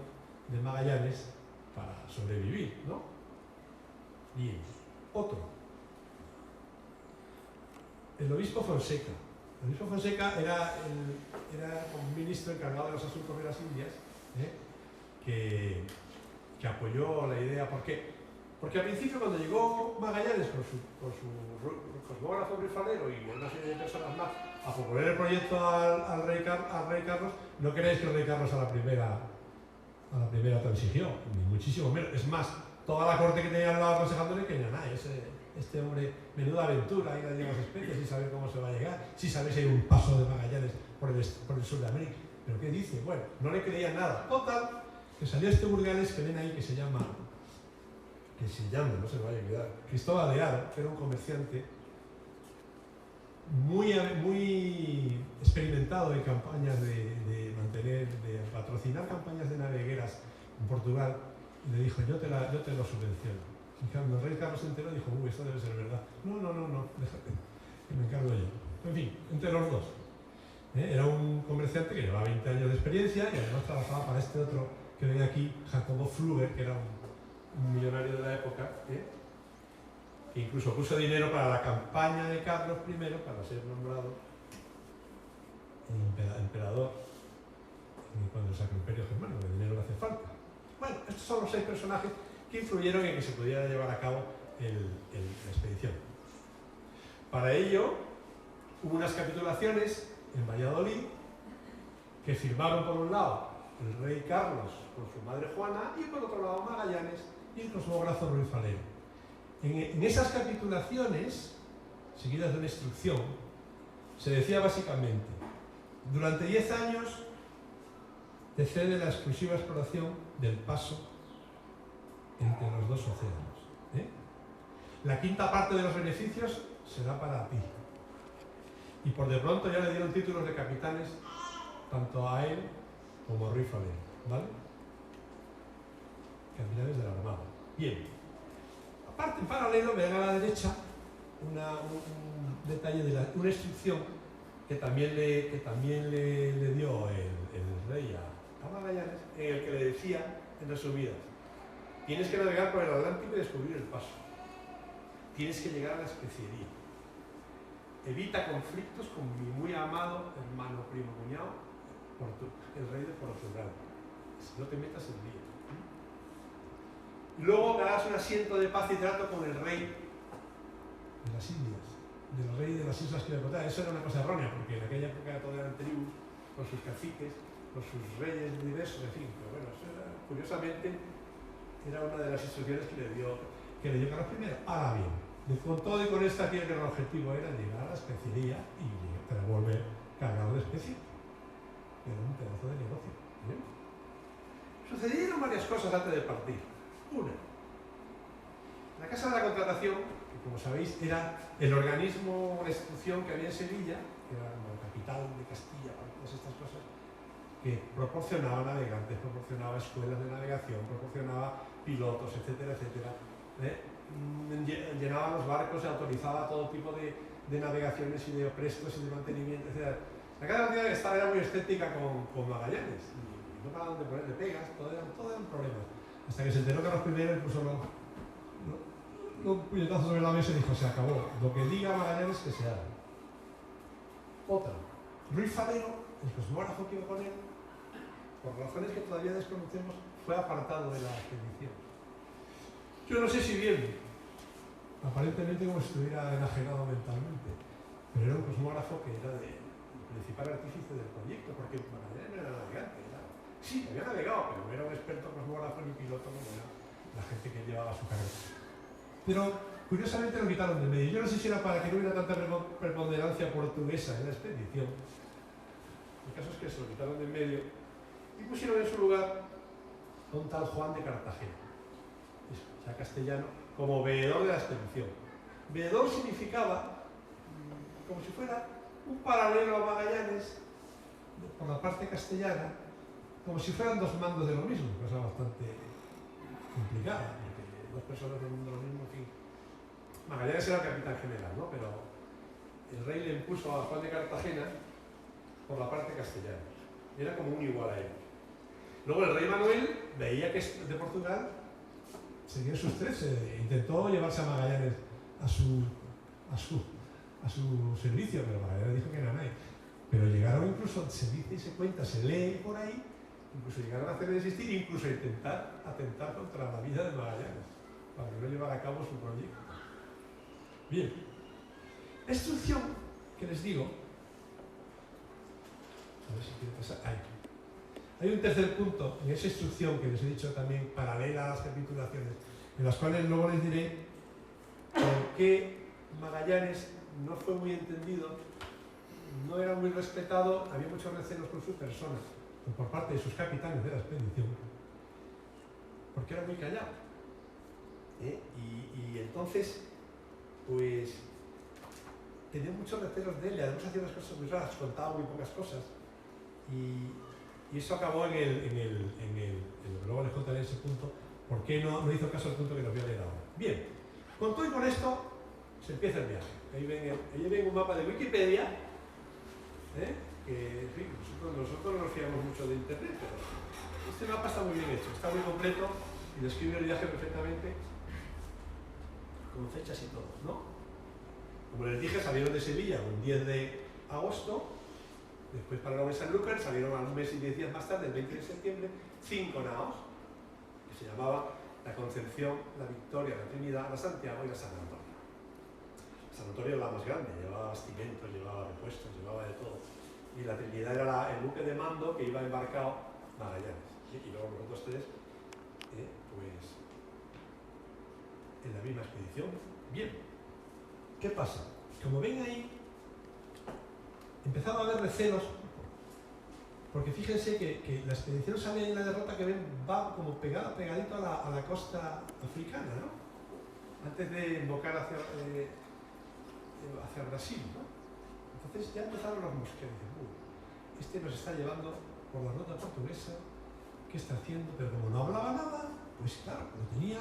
de Magallanes para sobrevivir, ¿no? Bien, otro. El obispo Fonseca. El obispo Fonseca era un ministro encargado de los asuntos de las Indias, que apoyó la idea. ¿Por qué? Porque al principio, cuando llegó Magallanes con su cosmógrafo brifalero y una serie de personas más a proponer el proyecto al rey Carlos, no creéis que el rey Carlos a la primera transigió, ni muchísimo menos. Es más, toda la corte que tenía al lado aconsejándole que nada, este hombre, menuda aventura, ir a llevar las especies y saber cómo se va a llegar, si sabéis hay un paso de Magallanes por el sur de América. ¿Pero qué dice? Bueno, no le creían nada. Total, que salió este burgalés que ven ahí, que se llama, no se me vaya a olvidar, Cristóbal de Haro, que era un comerciante muy experimentado en campañas de patrocinar campañas de navegueras en Portugal, y le dijo: yo te lo subvenciono. Y cuando el rey Carlos se enteró, dijo: esto debe ser verdad. No, déjate, que me encargo yo. En fin, entre los dos. Era un comerciante que llevaba 20 años de experiencia y además trabajaba para este otro que ven aquí, Jacobo Fluger, que era un millonario de la época, que incluso puso dinero para la campaña de Carlos I para ser nombrado emperador cuando el Sacro Imperio Germano, que dinero le hace falta. Bueno, estos son los 6 personajes que influyeron en que se pudiera llevar a cabo la expedición. Para ello, hubo unas capitulaciones en Valladolid que firmaron por un lado el rey Carlos con su madre Juana y por otro lado Magallanes y el cosmógrafo Ruiz Falero. En esas capitulaciones, seguidas de una instrucción, se decía básicamente: durante 10 años te cede la exclusiva exploración del paso entre los dos océanos. La quinta parte de los beneficios será para ti. Y por de pronto ya le dieron títulos de capitanes tanto a él como a Ruiz Falero, ¿vale? Capitanes de la Armada. Bien. Aparte, en paralelo, vean a la derecha un detalle de una instrucción que también le dio el rey a Magallanes, en el que le decía, en resumidas: tienes que navegar por el Atlántico y descubrir el paso. Tienes que llegar a la especiería. Evita conflictos con mi muy amado hermano, primo, cuñado, el rey de Portugal. Si no te metas en lío. Y luego me hagas un asiento de paz y trato con el rey de las Indias, del rey de las Islas Quijotea. Eso era una cosa errónea, porque en aquella época todas eran tribus, con sus caciques, con sus reyes diversos, en fin. Pero bueno, eso era, curiosamente, era una de las instrucciones que le dio Carlos I. Ahora bien, con todo y con esta que el objetivo era llegar a la especería y para volver cargado de especies. Era un pedazo de negocio. ¿Bien? Sucedieron varias cosas antes de partir. Una, la Casa de la Contratación, que como sabéis era el organismo, la institución que había en Sevilla, que era la capital de Castilla para todas estas cosas, que proporcionaba navegantes, proporcionaba escuelas de navegación, proporcionaba pilotos, etcétera, etcétera. Llenaba los barcos y autorizaba todo tipo de navegaciones y de prestos y de mantenimiento, etc. La Casa de la Contratación era muy escéptica con Magallanes y no paraban de ponerle pegas, todo eran problemas. Hasta que se enteró Carlos I y puso un puñetazo sobre la mesa y dijo: se acabó, lo que diga Magallanes que se haga. Otra, Ruiz Falero, el cosmógrafo que iba con él, por razones que todavía desconocemos, fue apartado de la expedición. Yo no sé si bien, aparentemente como si estuviera enajenado mentalmente, pero era un cosmógrafo que era el principal artífice del proyecto, porque Magallanes no era navegante. Sí, había navegado, pero no era un experto cosmógrafo ni piloto como era la gente que llevaba su carrera. Pero curiosamente lo quitaron de medio. Yo no sé si era para que no hubiera tanta preponderancia portuguesa en la expedición. El caso es que se lo quitaron de medio y pusieron en su lugar a un tal Juan de Cartagena, ya castellano, como veedor de la expedición. Veedor significaba como si fuera un paralelo a Magallanes por la parte castellana, como si fueran dos mandos de lo mismo, cosa bastante complicada, porque dos personas del mundo de lo mismo, en fin. Magallanes era el capitán general, ¿no? Pero el rey le impuso a Juan de Cartagena por la parte castellana. Era como un igual a ellos. Luego el rey Manuel veía que de Portugal seguía sus 13, intentó llevarse a Magallanes a su servicio, pero Magallanes dijo que era nadie. Pero llegaron incluso, se dice y se cuenta, se lee por ahí, incluso llegaron a hacerle desistir, incluso a intentar atentar contra la vida de Magallanes, para que no llevara a cabo su proyecto. Bien, la instrucción que les digo, a ver si quiero pasar, ahí. Hay un tercer punto en esa instrucción que les he dicho también, paralela a las capitulaciones, en las cuales luego les diré por qué Magallanes no fue muy entendido, no era muy respetado, había muchos recelos con su persona, por parte de sus capitanes de la expedición, porque era muy callado. Y entonces, pues, tenía muchos recelos de él, y además hacía unas cosas muy raras, contaba muy pocas cosas, y eso acabó luego les contaré ese punto, por qué no hizo caso al punto que nos voy a leer ahora. Bien, con todo y con esto, se empieza el viaje. Ahí ven un mapa de Wikipedia, que en fin, nosotros no nos fiamos mucho de internet, pero este mapa está muy bien hecho, está muy completo y describe el viaje perfectamente con fechas y todo, ¿no? Como les dije, salieron de Sevilla un 10 de agosto, después pararon en Sanlúcar, salieron a un mes y 10 días más tarde, el 20 de septiembre, 5 naos, que se llamaba la Concepción, la Victoria, la Trinidad, la Santiago y la San Antonio. San Antonio era la más grande, llevaba bastimentos, llevaba repuestos, llevaba de todo. Y la Trinidad era el buque de mando que iba embarcado Magallanes. Y luego nosotros tres, pues, en la misma expedición. Bien, ¿qué pasa? Como ven ahí, empezaba a haber recelos, porque fíjense que la expedición sale en la derrota que ven, va como pegadito a la costa africana, ¿no? Antes de embocar hacia Brasil, ¿no? Entonces ya empezaron los mosqueros. Este nos está llevando por la ruta portuguesa, ¿qué está haciendo? Pero como no hablaba nada, pues claro, lo tenía,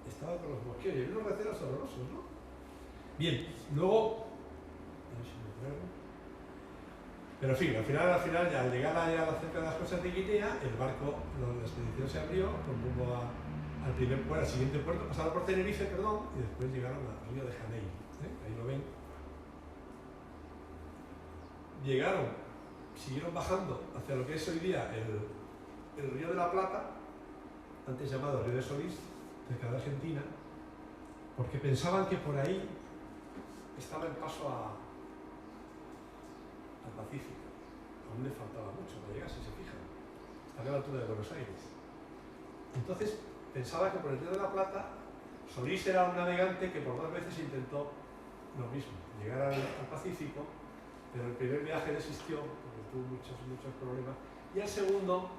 estaba con los mosqueros y unos recelos horrorosos, ¿no? Bien, luego, a ver si me pruebo. Pero en fin, al final ya al llegar cerca de las costas de Guinea, el barco, la expedición se abrió con rumbo al siguiente puerto, pasaron por Tenerife, perdón, y después llegaron a Río de Janeiro. Ahí lo ven. Llegaron siguieron bajando hacia lo que es hoy día el Río de la Plata, antes llamado Río de Solís, cerca de Argentina, porque pensaban que por ahí estaba el paso al Pacífico. Aún le faltaba mucho para llegar, si se fijan. Estaba a la altura de Buenos Aires. Entonces pensaba que por el Río de la Plata Solís era un navegante que por 2 veces intentó lo mismo, llegar al Pacífico, pero el primer viaje desistió porque tuvo muchos problemas, y el segundo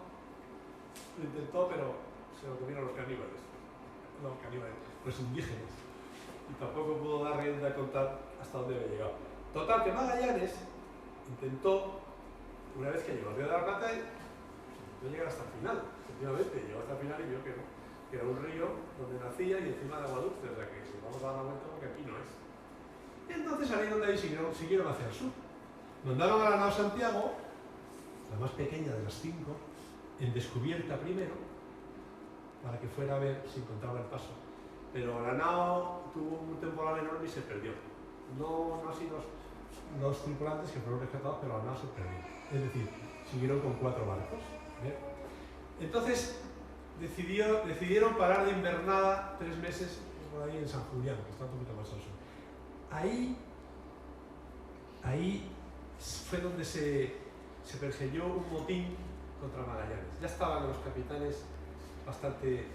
lo intentó, pero se lo comieron los caníbales, los indígenas, y tampoco pudo dar rienda a contar hasta dónde había llegado. Total, que Magallanes intentó, una vez que llegó al Río de la Plata, intentó llegar hasta el final. Efectivamente, llegó hasta el final y vio que no, que era un río donde nacía y encima de agua dulce, o sea que vamos a dar la vuelta porque aquí no es. Y entonces ahí donde siguieron hacia el sur. Mandaron a la nao Santiago, la más pequeña de las 5, en descubierta primero, para que fuera a ver si encontraba el paso. Pero la nao tuvo un temporal enorme y se perdió. No así los tripulantes que fueron rescatados, pero la nao se perdió. Es decir, siguieron con 4 barcos. Entonces decidieron parar de invernada 3 meses por ahí en San Julián, que está un poquito más al sur. Ahí fue donde se pergeñó un motín contra Magallanes. Ya estaban los capitanes bastante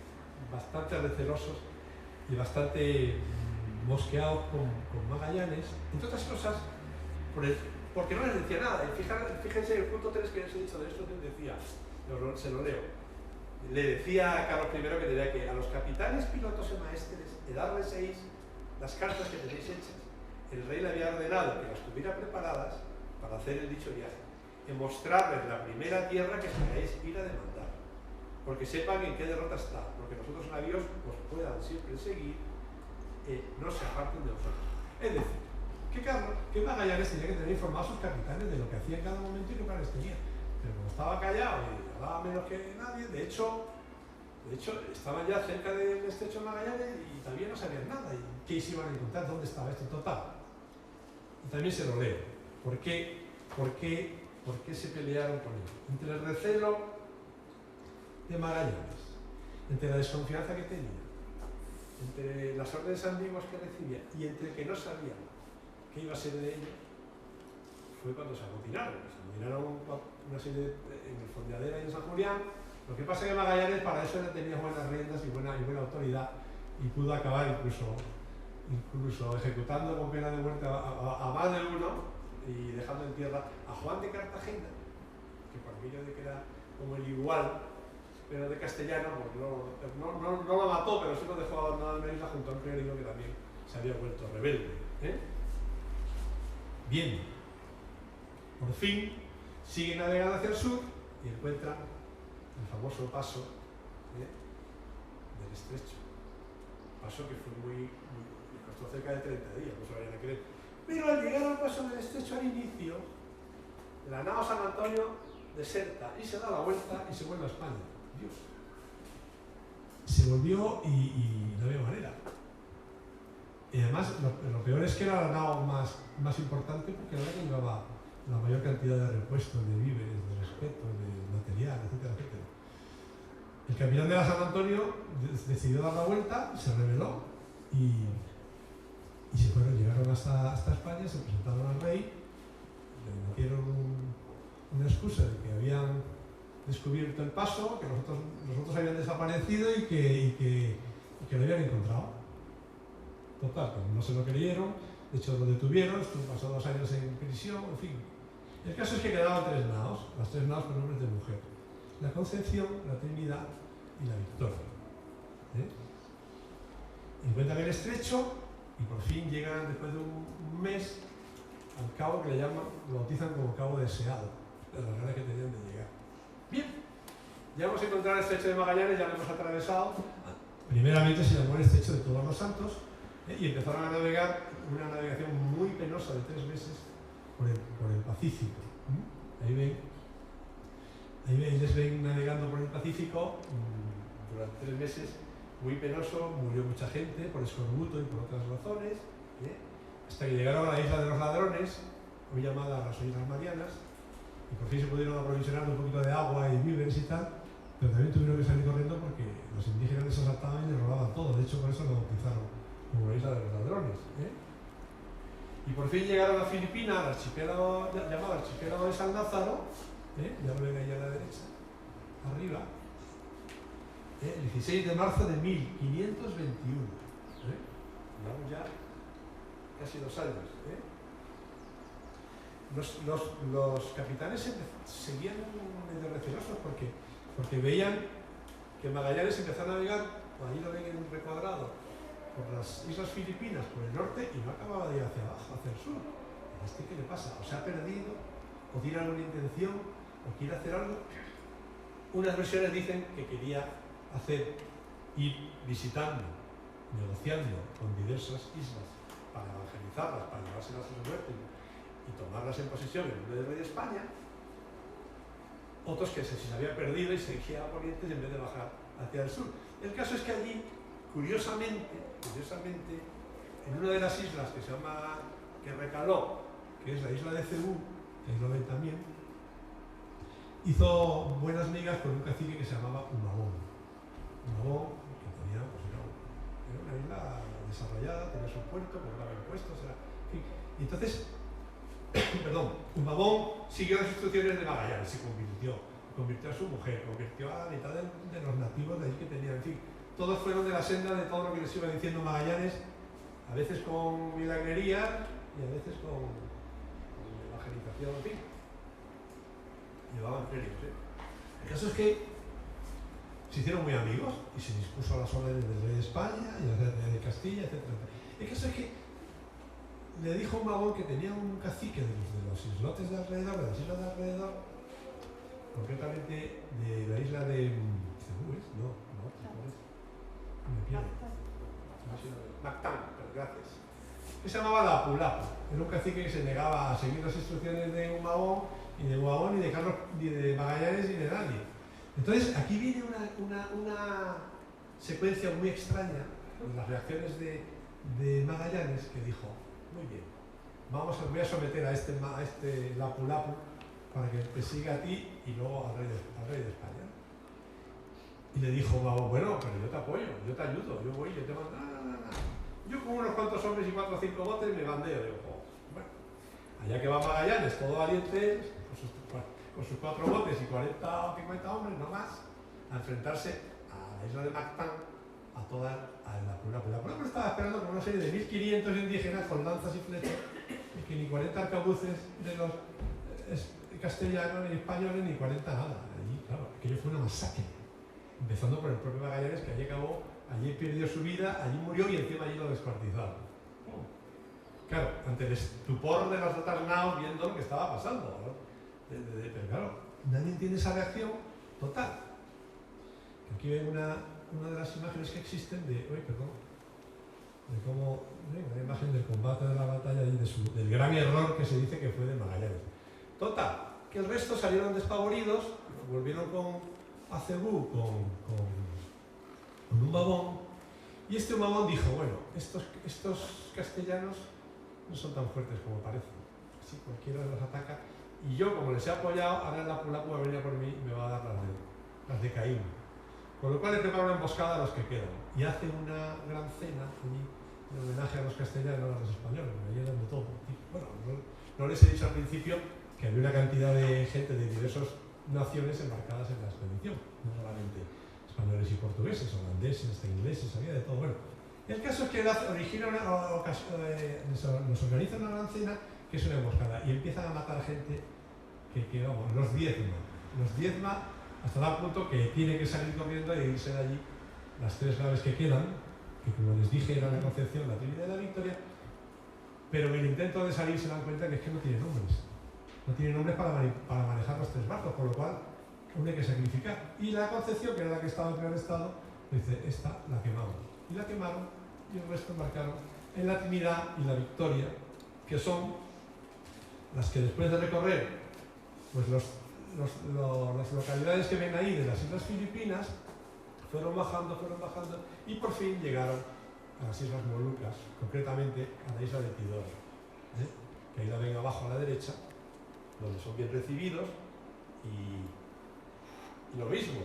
recelosos y bastante mosqueados con Magallanes, entre otras cosas porque no les decía nada. Fíjense el punto 3 que les he dicho de esto, decía, se lo leo. Le decía a Carlos I que tenía que a los capitanes, pilotos y maestres darles 6 las cartas que tenéis hechas. El rey le había ordenado que las tuviera preparadas para hacer el dicho viaje, y mostrarles la primera tierra que esperáis ir a demandar, porque sepan en qué derrota está, porque los otros navíos os puedan siempre seguir, no se aparten de vosotros. Es decir, que Magallanes tenía que tener informados a sus capitanes de lo que hacía en cada momento y qué planes tenía, pero como estaba callado y hablaba menos que nadie, de hecho estaban ya cerca del estrecho de Magallanes y también no sabían nada. ¿Y qué se iban a encontrar? ¿Dónde estaba esto? Total. Y también se lo leo. ¿Por qué se pelearon con él? Entre el recelo de Magallanes, entre la desconfianza que tenía, entre las órdenes ambiguas que recibía y entre que no sabían qué iba a ser de ellos, fue cuando se amotinaron. Se amotinaron una serie en el Fondeadera y en San Julián. Lo que pasa es que Magallanes para eso ya tenía buenas riendas y buena autoridad, y pudo acabar incluso ejecutando con pena de muerte a más de uno y dejando en tierra a Juan de Cartagena, que por aquello de que era como el igual, pero de castellano, pues no lo mató, pero sí lo dejó abandonado en una isla junto a un clérigo que también se había vuelto rebelde. Bien, por fin siguen navegando hacia el sur y encuentran el famoso paso del estrecho. Paso que fue muy costó cerca de 30 días, no se vayan a creer. Pero al llegar al paso del estrecho al inicio, la nao San Antonio deserta y se da la vuelta y se vuelve a España. Dios. Se volvió y no había manera. Y además, lo peor es que era la nao más importante, porque era la que llevaba la mayor cantidad de repuestos, de víveres, de respeto, de material, etcétera, etcétera. El capitán de la San Antonio decidió dar la vuelta, se rebeló y se fueron, llegaron hasta España, se presentaron al rey, le metieron una excusa de que habían descubierto el paso, que los otros habían desaparecido y que lo habían encontrado. Total, como no se lo creyeron, de hecho lo detuvieron, pasó 2 años en prisión, en fin. El caso es que quedaban 3 naos, las 3 naos con nombres de mujer: la Concepción, la Trinidad y la Victoria. Encuentran el estrecho y por fin llegan, después de un mes, al cabo que lo bautizan como Cabo Deseado, de las ganas que tenían de llegar. Bien, ya hemos encontrado el estrecho de Magallanes, ya lo hemos atravesado. Primeramente se llamó el estrecho de Todos los Santos, y empezaron a navegar una navegación muy penosa de 3 meses por el Pacífico. Ahí les ven navegando por el Pacífico durante 3 meses, muy penoso, murió mucha gente por escorbuto y por otras razones, hasta que llegaron a la isla de los Ladrones, hoy llamada las Islas Marianas, y por fin se pudieron aprovisionar un poquito de agua y víveres y tal, pero también tuvieron que salir corriendo porque los indígenas les asaltaban y les robaban todo. De hecho, por eso lo bautizaron como la isla de los ladrones. Y por fin llegaron a Filipinas, al archipiélago llamado archipiélago de San Lázaro, ya lo ven ahí a la derecha, arriba, el 16 de marzo de 1521. Llevamos ya casi 2 años. Los capitanes seguían medio recelosos porque veían que Magallanes empezó a navegar, ahí lo ven en un recuadrado, por las islas Filipinas, por el norte, y no acababa de ir hacia abajo, hacia el sur. ¿Qué le pasa? O se ha perdido, o tiene alguna intención, o quiere hacer algo. Unas versiones dicen que quería ir visitando, negociando con diversas islas para evangelizarlas, para llevárselas a su muerte y tomarlas en posesión en nombre del rey de España. Otros que se había perdido y seguía a ponientes en vez de bajar hacia el sur. El caso es que allí, curiosamente, en una de las islas que recaló, que es la isla de Cebú, que ahí lo ven también, hizo buenas migas con un cacique que se llamaba Humabón. Humabón, que tenía, pues era una isla desarrollada, tenía su puerto, cobraba impuestos, en fin. Entonces, Humabón siguió las instrucciones de Magallanes, se convirtió a su mujer, convirtió a la mitad de los nativos de ahí que tenían, en fin. Todos fueron de la senda de todo lo que les iba diciendo Magallanes, a veces con milagrería y a veces con evangelización, en fin. Llevaban clérigos, El caso es que se hicieron muy amigos y se dispuso a las órdenes del rey de España y del rey de Castilla, etc. El caso es que le dijo un magón que tenía un cacique de los islotes de alrededor, de las islas de alrededor, concretamente de la isla de Cebú, Mactán, gracias. Que se llamaba Lapu-Lapu. Era un cacique que se negaba a seguir las instrucciones de un magón, ni de Guabón, ni de Carlos, ni de Magallanes, ni de nadie. Entonces, aquí viene una secuencia muy extraña en las reacciones de Magallanes, que dijo: muy bien, voy a someter a este Lapu-Lapu para que te siga a ti y luego al rey de España. Y le dijo Magón: bueno, pero yo te apoyo, yo te ayudo, yo voy, yo te mando. No. Yo con unos cuantos hombres y 4 o 5 botes me bandeo. Digo, bueno, allá que va Magallanes, todo valiente, con sus 4 botes y 40 o 50 hombres, no más, a enfrentarse a la isla de Mactán, a la Lapu-Lapu. La Lapu-Lapu estaba esperando con una serie de 1500 indígenas con lanzas y flechas, y que ni 40 arcabuces de los castellanos, ni españoles, ni 40 nada. Allí, claro, aquello fue una masacre. Empezando por el propio Magallanes, que allí acabó, allí perdió su vida, allí murió y encima allí lo descuartizaron. Claro, ante el estupor de los otras naos viendo lo que estaba pasando, ¿no? Pero claro, nadie tiene esa reacción total. Aquí ven una de las imágenes que existen de cómo, una imagen del combate de la batalla y del gran error que se dice que fue de Magallanes. Total, que el resto salieron despavoridos, volvieron a Cebú con un babón, y este babón dijo: bueno, estos castellanos no son tan fuertes como parecen, si cualquiera los ataca, y yo, como les he apoyado, ahora el Lapu-Lapu va a venir por mí y me va a dar las de Caín. Con lo cual le prepara una emboscada a los que quedan y hace una gran cena en homenaje a los castellanos y a los españoles, me llenan de todo. Bueno, no les he dicho al principio que había una cantidad de gente de diversas naciones embarcadas en la expedición, no solamente españoles y portugueses, holandeses, hasta ingleses, había de todo. Bueno, el caso es que nos organizan una gran cena, que es una emboscada, y empiezan a matar gente que vamos, los diezma hasta tal punto que tiene que salir corriendo e irse de allí las 3 naves que quedan, que como les dije era la Concepción, la Trinidad y la Victoria, pero en el intento de salir se dan cuenta que es que no tiene nombres. No tiene nombres para manejar los 3 barcos, con lo cual uno hay que sacrificar. Y la Concepción, que era la que estaba en peor estado, dice: esta la quemamos. Y la quemaron y el resto embarcaron en la Trinidad y la Victoria, que son las que después de recorrer pues las localidades que ven ahí de las Islas Filipinas, fueron bajando y por fin llegaron a las Islas Molucas, concretamente a la isla de Tidor, que ahí la ven abajo a la derecha, donde son bien recibidos, Y lo mismo,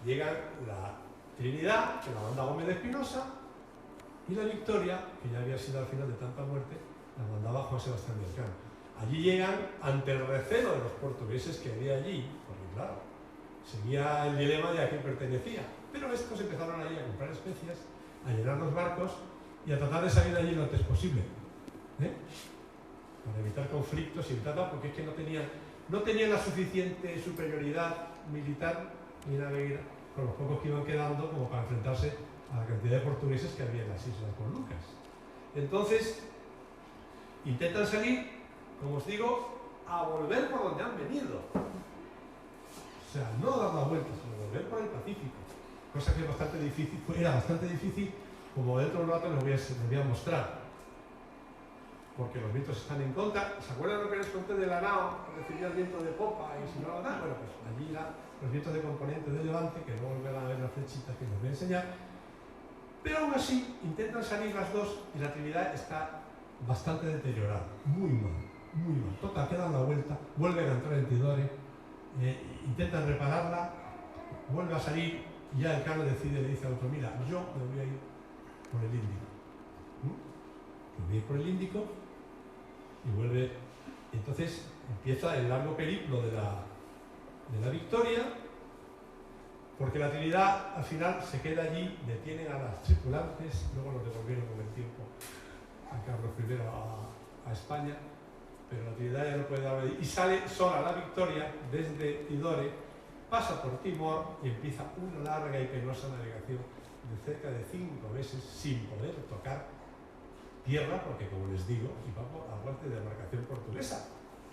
llegan la Trinidad, que la manda Gómez de Espinosa, y la Victoria, que ya había sido al final de tanta muerte, la mandaba Juan Sebastián del Cano. Allí llegan ante el recelo de los portugueses que había allí, porque claro, seguía el dilema de a quién pertenecía. Pero estos empezaron allí a comprar especias, a llenar los barcos y a tratar de salir de allí lo antes posible. Para evitar conflictos y evitar, porque es que no tenían la suficiente superioridad militar ni naveguera con los pocos que iban quedando como para enfrentarse a la cantidad de portugueses que había en las Islas Molucas. Entonces, intentan salir, como os digo, a volver por donde han venido. O sea, no dar la vuelta, sino volver por el Pacífico. Cosa que es bastante difícil, era bastante difícil, como dentro de un rato les voy a mostrar. Porque los vientos están en contra. ¿Se acuerdan lo que les conté de la nao? Recibía el viento de popa y si no lo da, bueno, pues allí los vientos de componente de levante, que luego volverán a ver las flechitas que les voy a enseñar. Pero aún así, intentan salir las dos y la Trinidad está bastante deteriorada, muy mal, muy mal. Total, que dan la vuelta, vuelven a entrar en Tidore, intentan repararla, vuelve a salir y ya el Cano decide, le dice al otro, mira, yo me voy a ir por el Índico. Me voy a ir por el Índico y vuelve. Entonces empieza el largo periplo de la Victoria, porque la Trinidad al final se queda allí, detienen a las tripulantes, luego los devolvieron con el tiempo a Carlos I a España, pero la Trinidad ya no puede dar y sale sola la Victoria desde Tidore, pasa por Timor y empieza una larga y penosa navegación de cerca de 5 meses sin poder tocar tierra, porque como les digo, iba por la parte de embarcación portuguesa,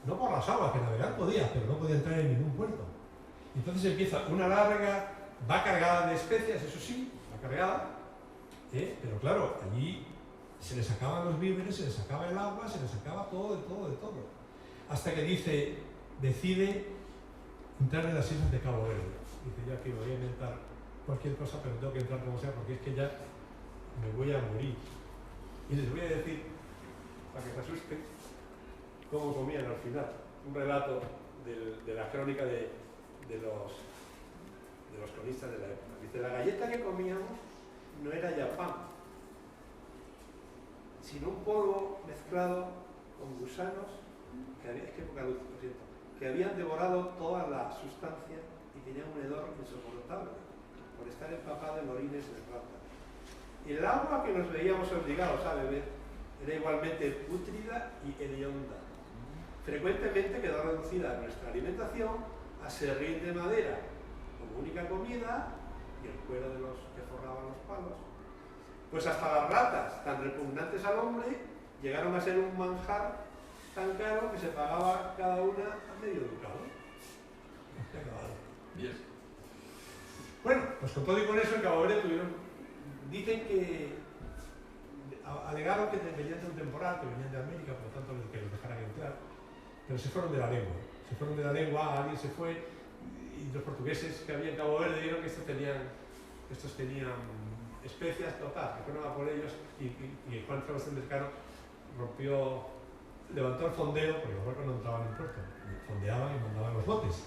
no por las aguas, que navegar podía, pero no podía entrar en ningún puerto. Entonces empieza una larga, va cargada de especias, eso sí, va cargada, pero claro, allí se les acaban los víveres, se les acaba el agua, se les acaba todo, de todo. Hasta que decide entrar en las islas de Cabo Verde. Dice, yo aquí me voy a inventar cualquier cosa, pero tengo que entrar como sea, porque es que ya me voy a morir. Y les voy a decir, para que se asusten, cómo comían al final. Un relato de la crónica de los cronistas de la época. Dice, la galleta que comíamos no era ya pan, sino un polvo mezclado con gusanos que habían devorado toda la sustancia y tenían un hedor insoportable por estar empapado en orines de rata. Y el agua que nos veíamos obligados a beber era igualmente pútrida y hedionda. Frecuentemente quedó reducida nuestra alimentación a serrín de madera como única comida y el cuero de los que forraban los palos. Pues hasta las ratas, tan repugnantes al hombre, llegaron a ser un manjar tan caro que se pagaba cada una a medio ducado. Bien. Bueno, pues con todo y con eso en Cabo Verde dicen que alegaron que venían de un temporal, que venían de América, por lo tanto que los dejaran entrar, pero se fueron de la lengua. Se fueron de la lengua, alguien se fue y los portugueses que había en Cabo Verde vieron que estos tenían especias, total, que fueron a por ellos y Juan Sebastián del Cano levantó el fondeo, porque los barcos no entraban en puerto, fondeaban y mandaban los botes.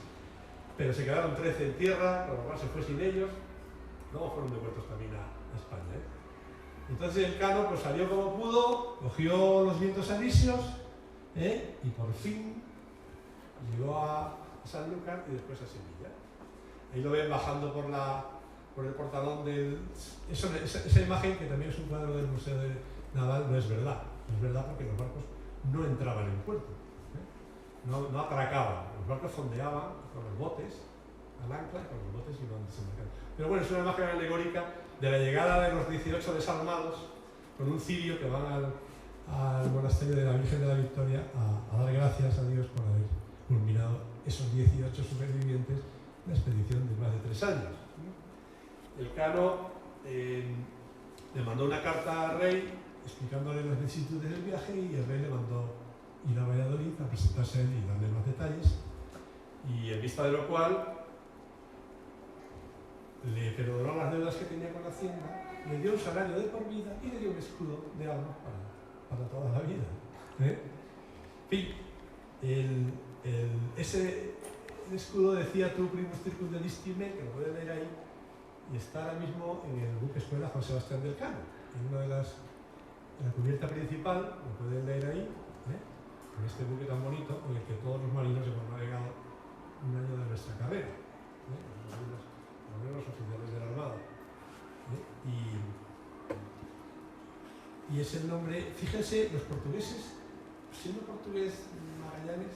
Pero se quedaron 13 en tierra, lo cual se fue sin ellos, luego fueron devueltos también a España. Entonces el Cano pues, salió como pudo, cogió los vientos alisios y por fin llegó a Sanlúcar y después a Sevilla. Ahí lo ven bajando por el portalón del... Esa imagen, que también es un cuadro del Museo Naval, no es verdad. No es verdad porque los barcos no entraban en puerto, no atracaban. Los barcos fondeaban con los botes al ancla y con los botes iban desembarcando. Pero bueno, es una imagen alegórica de la llegada de los 18 desalmados con un cirio que van al monasterio de la Virgen de la Victoria a dar gracias a Dios por haber culminado esos 18 supervivientes de la expedición de más de 3 años. El Cano le mandó una carta al rey explicándole las vicisitudes del viaje y el rey le mandó ir a Valladolid a presentarse a él y darle más detalles, y en vista de lo cual le perdonó las deudas que tenía con la hacienda, le dio un salario de por vida y le dio un escudo de armas para toda la vida. En fin, el escudo decía Tu primus circumdedistime, que lo pueden leer ahí, y está ahora mismo en el buque escuela Juan Sebastián del Cano, en una de la cubierta principal, lo pueden leer ahí, en este buque tan bonito en el que todos los marinos hemos navegado un año de nuestra carrera, los marinos oficiales de la Armada. Y es el nombre, fíjense, los portugueses, siendo portugués Magallanes,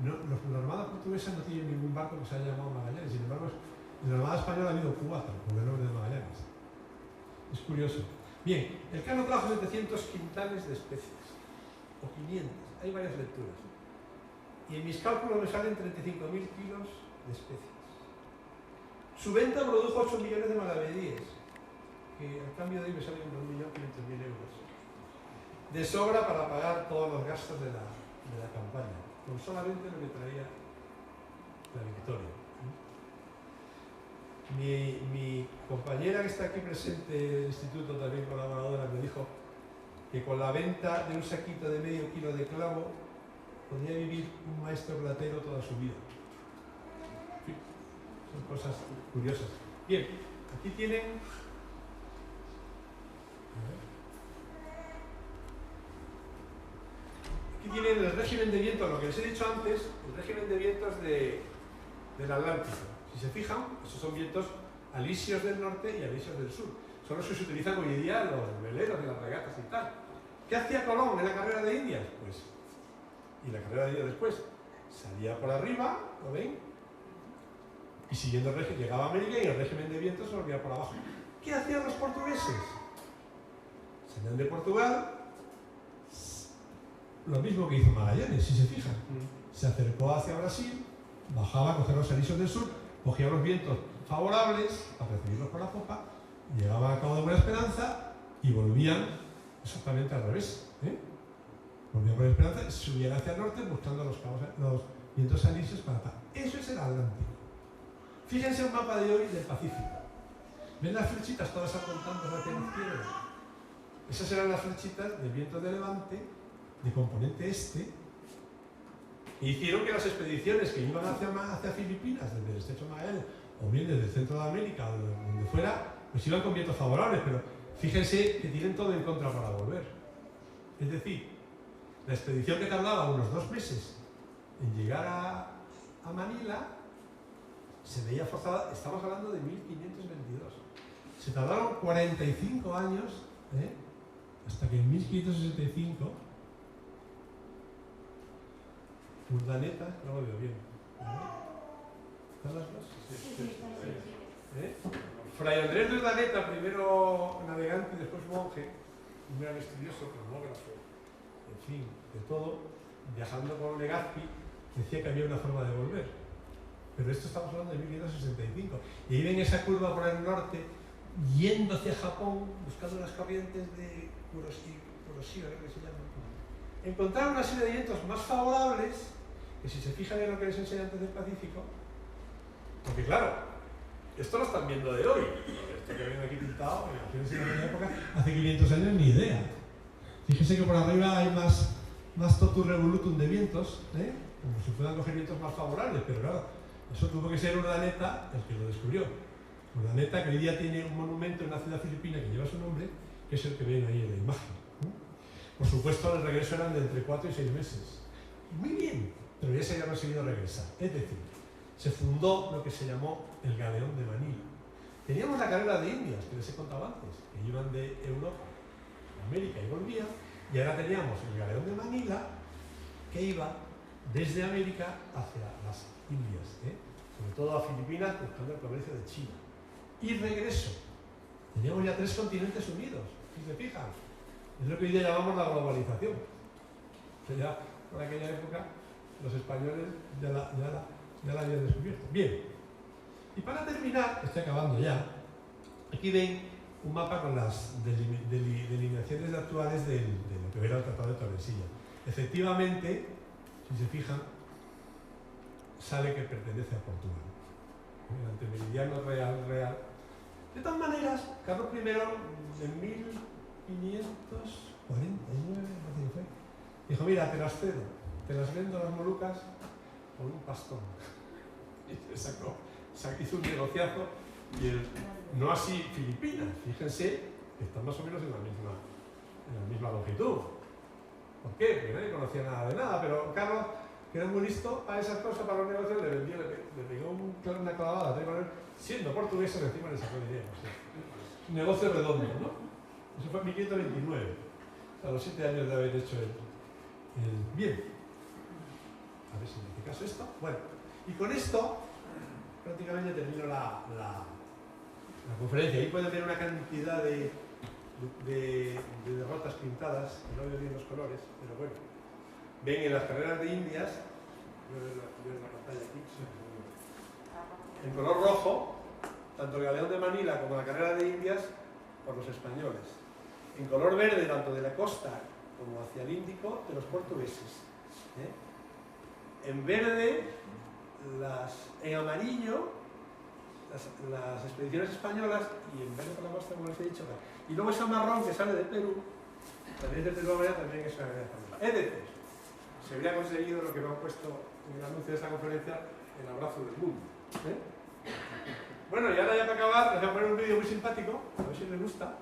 la Armada portuguesa no tiene ningún barco que se haya llamado Magallanes, sin embargo, en la Armada española ha habido 4 con el nombre de Magallanes. Es curioso. Bien, el Cano trajo 700 quintales de especies, o 500, hay varias lecturas. Y en mis cálculos me salen 35.000 kilos de especies. Su venta produjo 8 millones de maravedíes, que al cambio de hoy me salen 2.500.000 euros. De sobra para pagar todos los gastos de la campaña, con solamente lo que traía la victoria. Mi compañera que está aquí presente del instituto, también colaboradora, me dijo que con la venta de un saquito de medio kilo de clavo podría vivir un maestro platero toda su vida. Sí, son cosas curiosas. Bien, aquí tienen... Aquí tienen el régimen de vientos, lo que les he dicho antes, el régimen de vientos del Atlántico. Si se fijan, esos son vientos alisios del norte y alisios del sur. Son los que se utilizan hoy en día en los veleros, en las regatas y tal. ¿Qué hacía Colón en la carrera de Indias? Pues, y la carrera de Indias después, salía por arriba, ¿lo ven? Y siguiendo el régimen, llegaba a América y el régimen de vientos se volvía por abajo. ¿Qué hacían los portugueses? Salían de Portugal, lo mismo que hizo Magallanes, si se fijan. Se acercó hacia Brasil, bajaba a coger los alisios del sur, cogía los vientos favorables para recibirlos por la popa, llegaban a Cabo de Buena Esperanza y volvían exactamente al revés. Volvían por la Esperanza, subían hacia el norte buscando los vientos alisios para tal. Eso es el Atlántico. Fíjense un mapa de hoy del Pacífico. ¿Ven las flechitas todas apuntando hacia la izquierda? Esas eran las flechitas del viento de levante, de componente este, e hicieron que las expediciones que iban hacia Filipinas, desde el estrecho de Magallanes, o bien desde el centro de América, o donde fuera, pues iban con vientos favorables, pero fíjense que tienen todo en contra para volver. Es decir, la expedición que tardaba unos 2 meses en llegar a Manila, se veía forzada, estamos hablando de 1522. Se tardaron 45 años, hasta que en 1565, Urdaneta, no lo veo bien. ¿Están las dos? Sí. Fray Andrés de Urdaneta, primero navegante y después monje, un gran estudioso, cosmógrafo, en fin, de todo, viajando con Legazpi, decía que había una forma de volver. Pero esto estamos hablando de 1565. Y ahí ven esa curva por el norte, yendo hacia Japón, buscando las corrientes de Kuroshio, creo que se llama. Encontraron una serie de vientos más favorables, que si se fijan en lo que les enseñé antes del Pacífico, porque claro, esto lo están viendo de hoy, esto que ven aquí pintado, imagínense en aquella época, hace 500 años ni idea. Fíjense que por arriba hay más totum revolutum de vientos, como si fueran coger vientos más favorables, pero claro, eso tuvo que ser Urdaneta el que lo descubrió. Urdaneta, que hoy día tiene un monumento en una ciudad filipina que lleva su nombre, que es el que ven ahí en la imagen. Por supuesto, el regreso eran de entre 4 y 6 meses. Muy bien, pero ya se había conseguido regresar. Es decir, se fundó lo que se llamó el Galeón de Manila. Teníamos la carrera de Indias, que les he contado antes, que iban de Europa a América y volvían, y ahora teníamos el Galeón de Manila, que iba desde América hacia las Indias, sobre todo a Filipinas, buscando el comercio de China. Y regreso. Teníamos ya 3 continentes unidos, si se fijan. Es lo que hoy día llamamos la globalización. Que ya por aquella época los españoles ya la habían descubierto. Bien. Y para terminar, estoy acabando ya, aquí ven un mapa con las delineaciones actuales de lo que era el Tratado de Tordesillas. Efectivamente, si se fijan, sale que pertenece a Portugal. El antemeridiano real. De todas maneras, Carlos I, en 1549, dijo, mira, te las cedo, te las vendo a las Molucas por un pastón. y hizo un negociazo, no así Filipinas, fíjense, están más o menos en la misma longitud. ¿Por qué? Porque nadie conocía nada de nada, pero Carlos, que era muy listo a esas cosas para los negocios, le pegó una clavada, siendo portugués, encima le sacó dinero. O sea, un negocio redondo, ¿no? Eso fue en 1529, a los 7 años de haber hecho el bien. A ver si me hace caso esto. Bueno, y con esto prácticamente termino la conferencia. Ahí pueden ver una cantidad de derrotas pintadas, no veo bien los colores, pero bueno. Ven en las carreras de Indias, veo en la pantalla aquí, en color rojo, tanto el galeón de Manila como la carrera de Indias por los españoles. En color verde, tanto de la costa como hacia el Índico, de los portugueses. En verde, en amarillo, las expediciones españolas, y en verde por la costa, como les he dicho. Y luego esa marrón que sale de Perú, también de Perú ahora, también es una guerra española. Es decir, se habría conseguido lo que me han puesto en el anuncio de esta conferencia, el abrazo del mundo. Bueno, y ahora ya para acabar, les voy a poner un vídeo muy simpático, a ver si les gusta.